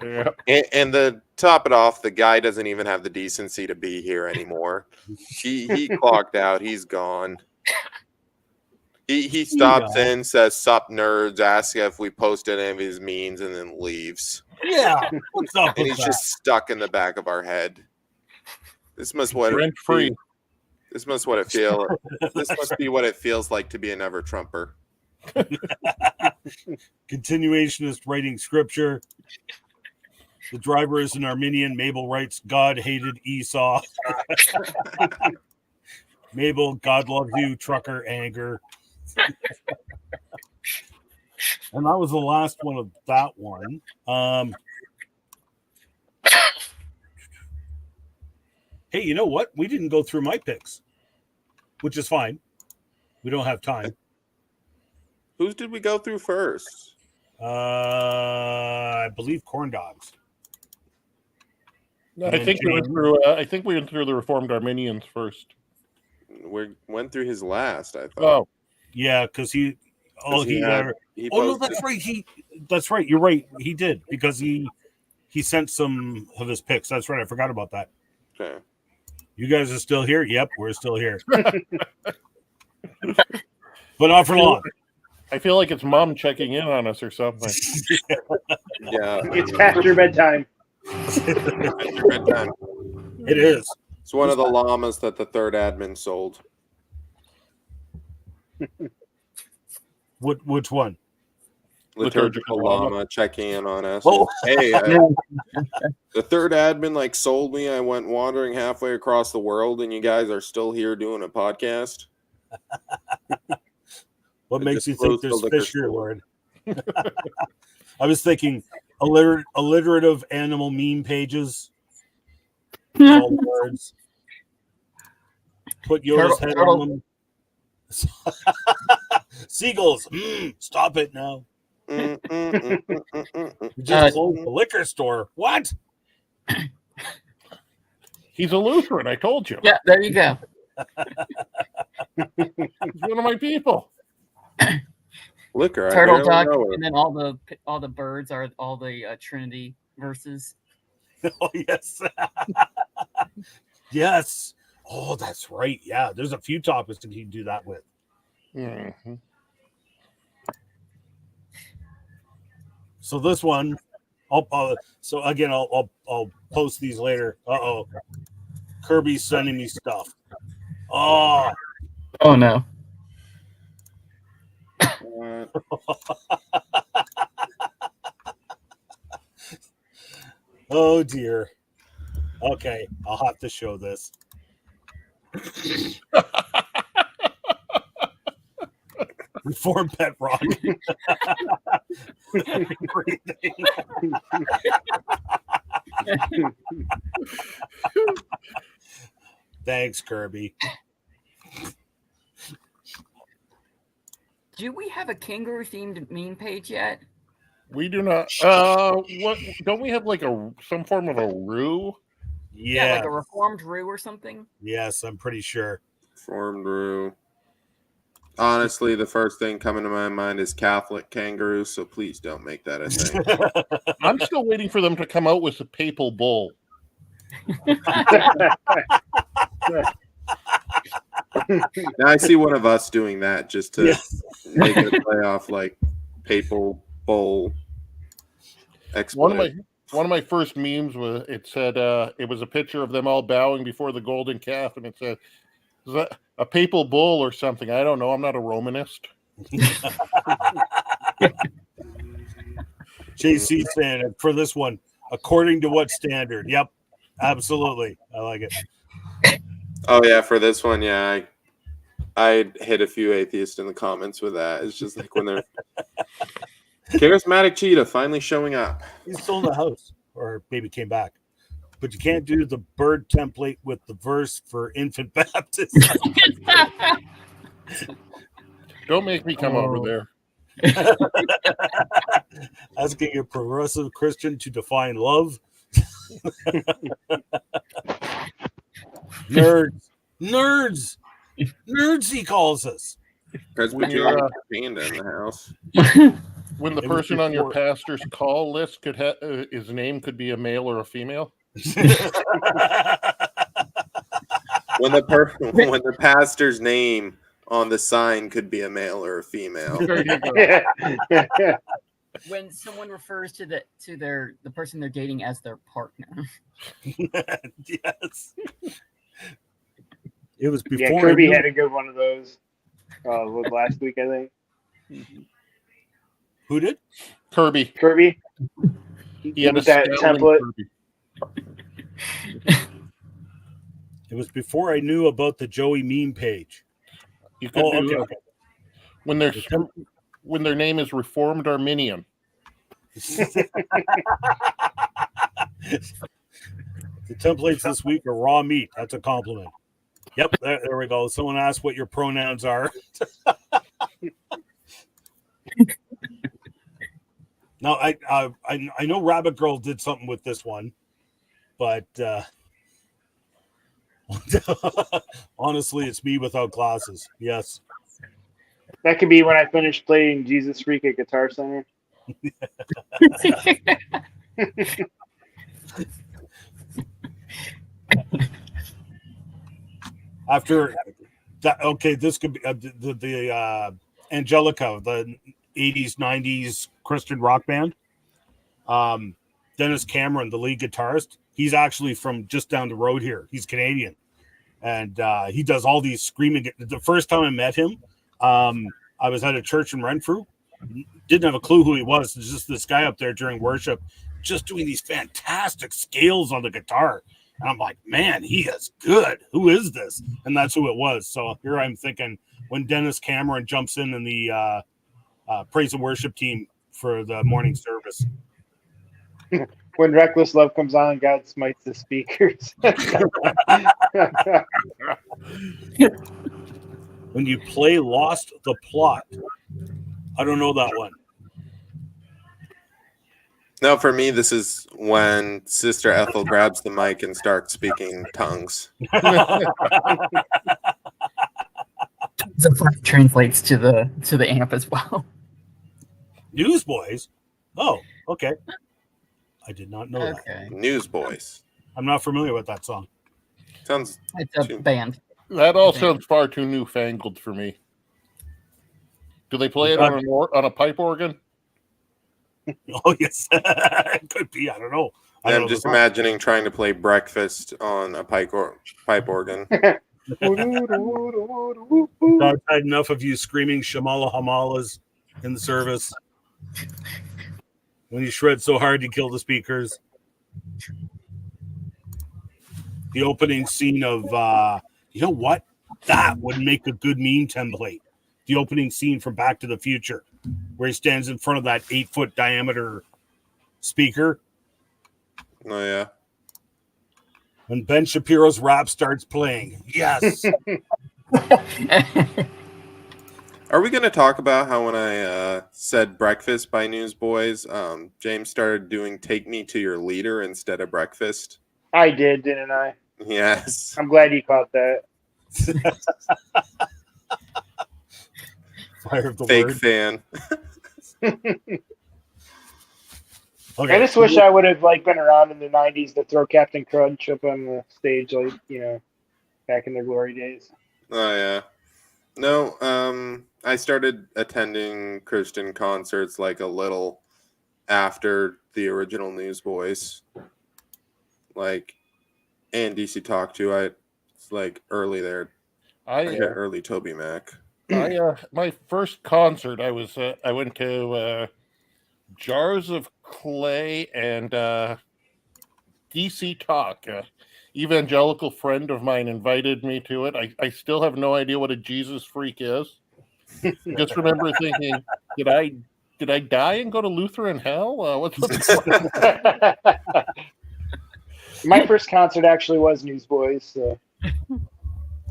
Yeah. And to top it off, the guy doesn't even have the decency to be here anymore. He clocked out. He's gone. He stops in, says "Sup nerds," asks if we posted any of his memes, and then leaves. Yeah. What's up? And he's just stuck in the back of our head. This must what it Rent-free. This must what it feel. This must be what it feels like to be a never Trumper. Continuationist writing scripture. The driver is an Armenian. Mabel writes, God hated Esau. Mabel, God loves you. Trucker, anger. And that was the last one of that one. Hey, you know what? We didn't go through my picks, which is fine. We don't have time. Whose did we go through first? I believe corn dogs. No, I think we went through the Reformed Arminians first. We went through his last, I thought. Oh, Yeah, because he He no, posted- that's right. That's right. You're right. He did because he sent some of his picks. That's right. I forgot about that. Okay. You guys are still here? Yep, we're still here. But not for long. I feel like it's mom checking in on us or something. Yeah. It's past your bedtime. Bedtime. It is. It's one of the llamas that the third admin sold. Which one? Liturgical llama checking in on us. Oh. Hey, the third admin sold me. I went wandering halfway across the world, and you guys are still here doing a podcast. What I makes just you think closed the there's liquor fish here, store. Lord? I was thinking alliterative animal meme pages. All words. Put Yoda's head on them. Seagulls. Stop it now. You just closed the liquor store. What? He's a Lutheran. I told you. Yeah, there you go. He's one of my people. Liquor. Turtle I barely Duck, know it. and then all the birds are all the Trinity verses. Oh yes, yes. Oh, that's right. Yeah, there's a few topics that you can do that with. Mm-hmm. So this one, I'll post these later. Kirby's sending me stuff. Oh, No. oh dear. Okay, I'll have to show this. Reform pet rock. Thanks, Kirby. Do we have a kangaroo themed meme page yet? We do not. What? Don't we have like some form of a roo? Yeah, Yeah. like a reformed roo or something. Yes, I'm pretty sure. Formed roo. Honestly, the first thing coming to my mind is Catholic kangaroo, so please don't make that a thing. I'm still waiting for them to come out with a papal bull. Now I see one of us doing that just to make it play off like papal bull. One of my first memes was it said it was a picture of them all bowing before the golden calf, and it said, "Is that a papal bull or something?" I don't know. I'm not a Romanist. JC saying for this one, according to what standard? Yep, absolutely. I like it. Oh yeah, for this one, yeah, I hit a few atheists in the comments with that. It's just like when they're charismatic cheetah finally showing up. He's still in the house, or maybe came back. But you can't do the bird template with the verse for infant baptism. Don't make me come over there. Asking a progressive Christian to define love. Nerds, he calls us. Presbyterian panda in the house. When the person on your pastor's call list could his name could be a male or a female. When the pastor's name on the sign could be a male or a female. When someone refers to the person they're dating as their partner. Yes. It was before. Yeah, Kirby had a good one of those last week, I think. Who did? Kirby. He had that template. Kirby. It was before I knew about the Joey meme page. You could do okay. When their name is Reformed Arminian. The templates this week are raw meat. That's a compliment. Yep, there we go. Someone asked what your pronouns are. Now, I know Rabbit Girl did something with this one, but honestly, it's me without glasses. Yes. That could be when I finish playing Jesus Freak at Guitar Center. After that, okay, this could be the Angelica, the 80s, 90s Christian rock band. Dennis Cameron, the lead guitarist, he's actually from just down the road here. He's Canadian. And he does all these screaming. The first time I met him, I was at a church in Renfrew. Didn't have a clue who he was. There's just this guy up there during worship just doing these fantastic scales on the guitar. And I'm like, man, he is good. Who is this? And that's who it was. So here I'm thinking when Dennis Cameron jumps in the praise and worship team for the morning service. When Reckless Love comes on, God smites the speakers. When you play Lost the Plot. I don't know that one. No, for me, this is when Sister Ethel grabs the mic and starts speaking tongues. So it translates to the amp as well. Newsboys? Oh, okay. I did not know that. Okay, Newsboys. I'm not familiar with that song. Sounds it's a band. That all sounds far too newfangled for me. Do they play it on a pipe organ? Oh, yes. It could be. I don't know. I'm just imagining trying to play breakfast on a pipe organ. I've had enough of you screaming Shamala Hamalas in the service. When you shred so hard you kill the speakers. The opening scene of, you know what? That would make a good meme template. The opening scene from Back to the Future, where he stands in front of that 8-foot diameter speaker. Oh, yeah. When Ben Shapiro's rap starts playing. Yes. Are we going to talk about how when I said breakfast by Newsboys, James started doing Take Me to Your Leader instead of breakfast? I did, didn't I? Yes. I'm glad you caught that. Fire of the Fake word. fan. Okay. I just wish I would have been around in the '90s to throw Captain Crunch up on the stage, back in their glory days. Oh, yeah. No, I started attending Christian concerts a little after the original Newsboys. And DC Talk too. It's early there. Early Toby Mac. My first concert, I went to Jars of Clay and DC Talk. Evangelical friend of mine invited me to it. I still have no idea what a Jesus freak is. Just remember thinking, did I die and go to Lutheran hell? What's My first concert actually was Newsboys, so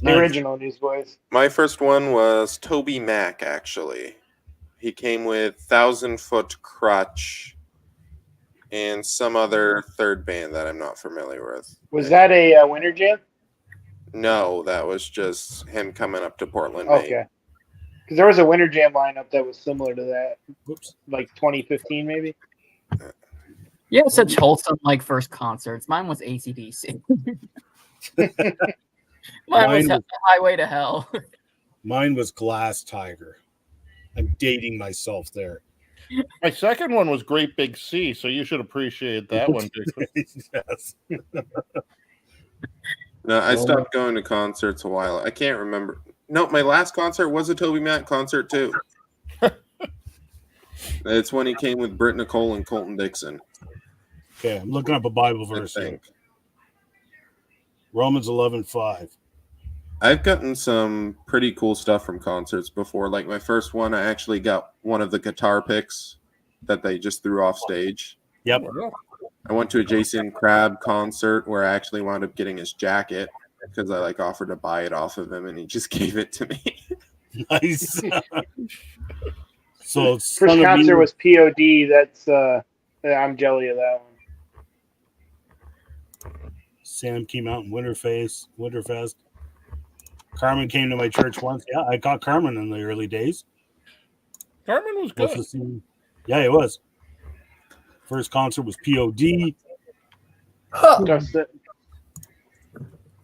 the original Newsboys. My first one was Toby Mac, actually. He came with 1,000-Foot Crutch and some other third band that I'm not familiar with. Was that a Winter Jam? No, that was just him coming up to Portland, Okay. Maine. Because there was a Winter Jam lineup that was similar to that. Whoops. 2015 maybe. You have such wholesome first concerts. Mine was AC/DC. Mine was Highway to Hell. Mine was Glass Tiger. I'm dating myself there. My second one was Great Big Sea, so you should appreciate that one too. Yes. No, I stopped going to concerts a while. I can't remember. No, my last concert was a Toby Mac concert too. It's when he came with Britt Nicole and Colton Dixon. Okay, I'm looking up a Bible verse here. Romans 11:5. I've gotten some pretty cool stuff from concerts before. My first one, I actually got one of the guitar picks that they just threw off stage. Yep. I went to a Jason Crabb concert where I actually wound up getting his jacket because I offered to buy it off of him and he just gave it to me. Nice. So First concert was POD. That's I'm jelly of that one. Sam came out in Winterfest. Carmen came to my church once. Yeah, I caught Carmen in the early days. Carmen was good. Yeah, it was. First concert was POD. Just it.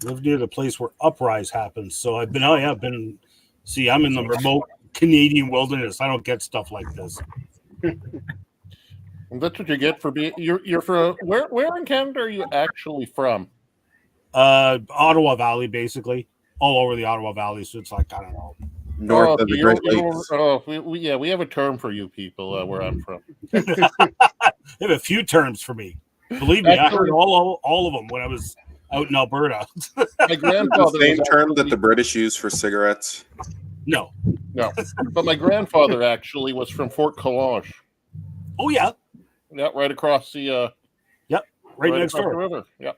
Lived near the place where Uprise happens. So I've been. See, I'm in the remote Canadian wilderness. I don't get stuff like this. And that's what you get for being. You're from where in Canada are you actually from? Ottawa Valley, basically. All over the Ottawa Valley. So it's I don't know. North of the Great Lakes. We have a term for you people where I'm from. They have a few terms for me. Believe me, I heard all of them when I was out in Alberta. My grandfather the same term that the British use for cigarettes. No. But my grandfather actually was from Fort Collage. Oh yeah. Yeah, right across the. Right next door. The river. Yeah.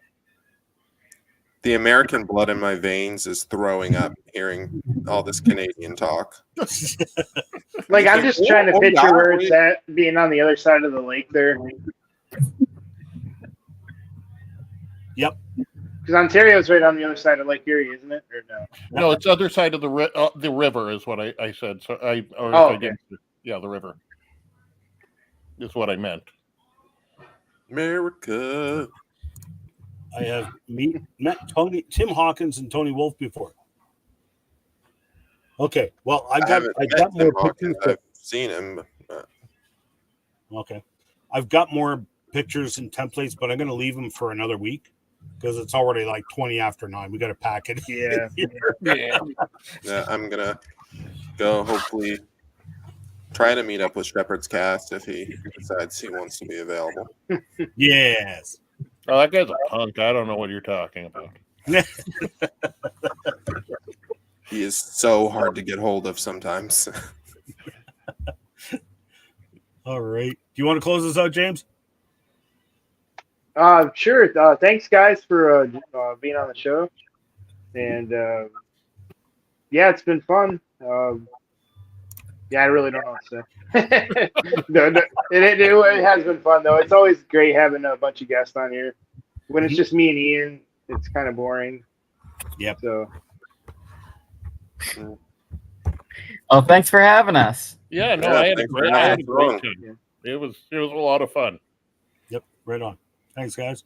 The American blood in my veins is throwing up hearing all this Canadian talk. I'm just trying to picture where it's at, being on the other side of the lake there. Yep. Because Ontario's right on the other side of Lake Erie, isn't it? Or no? No, it's the other side of the river is what I said. So I okay. yeah, the river is what I meant. America. I have met Tim Hawkins and Tony Wolf before. Okay, well, I got more pictures. I've seen him. Okay, I've got more pictures and templates, but I'm going to leave them for another week because it's already like 20 after 9. We got to pack it. Yeah. Yeah, I'm gonna go. Hopefully, try to meet up with Shepherd's Cast if he decides he wants to be available. Yes. Oh, that guy's a punk. I don't know what you're talking about. He is so hard to get hold of sometimes. All right. Do you want to close this out, James? Sure. Thanks, guys, for being on the show. And yeah, it's been fun. Yeah, I really don't know what to say. It has been fun, though. It's always great having a bunch of guests on here. When it's just me and Ian, it's kind of boring. Yep. So. Oh, thanks for having us. Yeah, no, Yeah, I had a thanks for great having us. time. Yeah. It was a lot of fun. Yep, right on. Thanks, guys.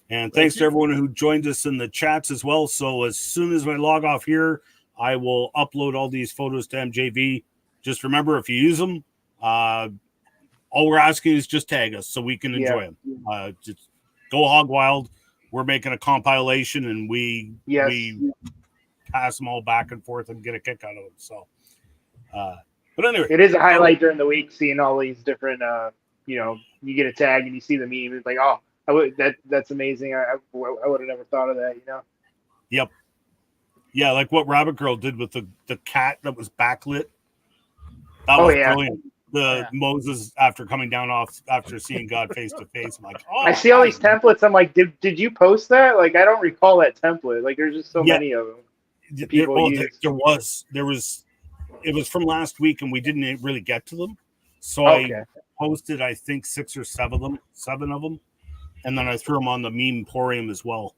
And thanks to everyone who joined us in the chats as well. So as soon as I log off here, I will upload all these photos to MJV. Just remember, if you use them, all we're asking is just tag us so we can enjoy them. Just go hog wild. We're making a compilation, and we pass them all back and forth and get a kick out of them. So, but anyway, it is a highlight during the week seeing all these different. You get a tag and you see the meme. It's like, oh, that's amazing. I would have never thought of that. Yep. Yeah, like what Rabbit Girl did with the cat that was backlit. That was brilliant. Moses after coming down off after seeing God face to face. I'm like, oh, I see all these templates. I'm like, did you post that? Like, I don't recall that template. Like, there's just so many of them. There was. It was from last week, and we didn't really get to them. So I posted, I think, 6 or 7 of them, and then I threw them on the meme emporium as well.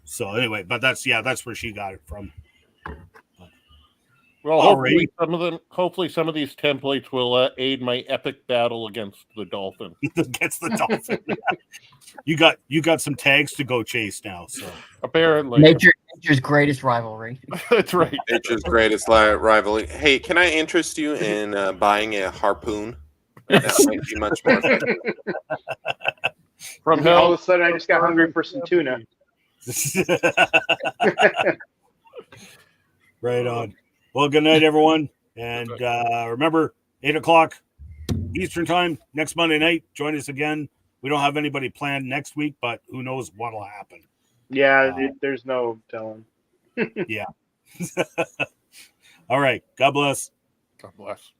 So anyway, but that's where she got it from. Well, hopefully some of these templates will aid my epic battle against the dolphin. Against the dolphin. You got some tags to go chase now. So apparently, nature's greatest rivalry. That's right. Nature's greatest rivalry. Hey, can I interest you in buying a harpoon? That might be much more fun. From all of a sudden, I just got hungry for some tuna. Right on. Well, good night, everyone. And remember, 8 o'clock Eastern time, next Monday night. Join us again. We don't have anybody planned next week, but who knows what will happen. Yeah, there's no telling. Yeah. All right. God bless. God bless.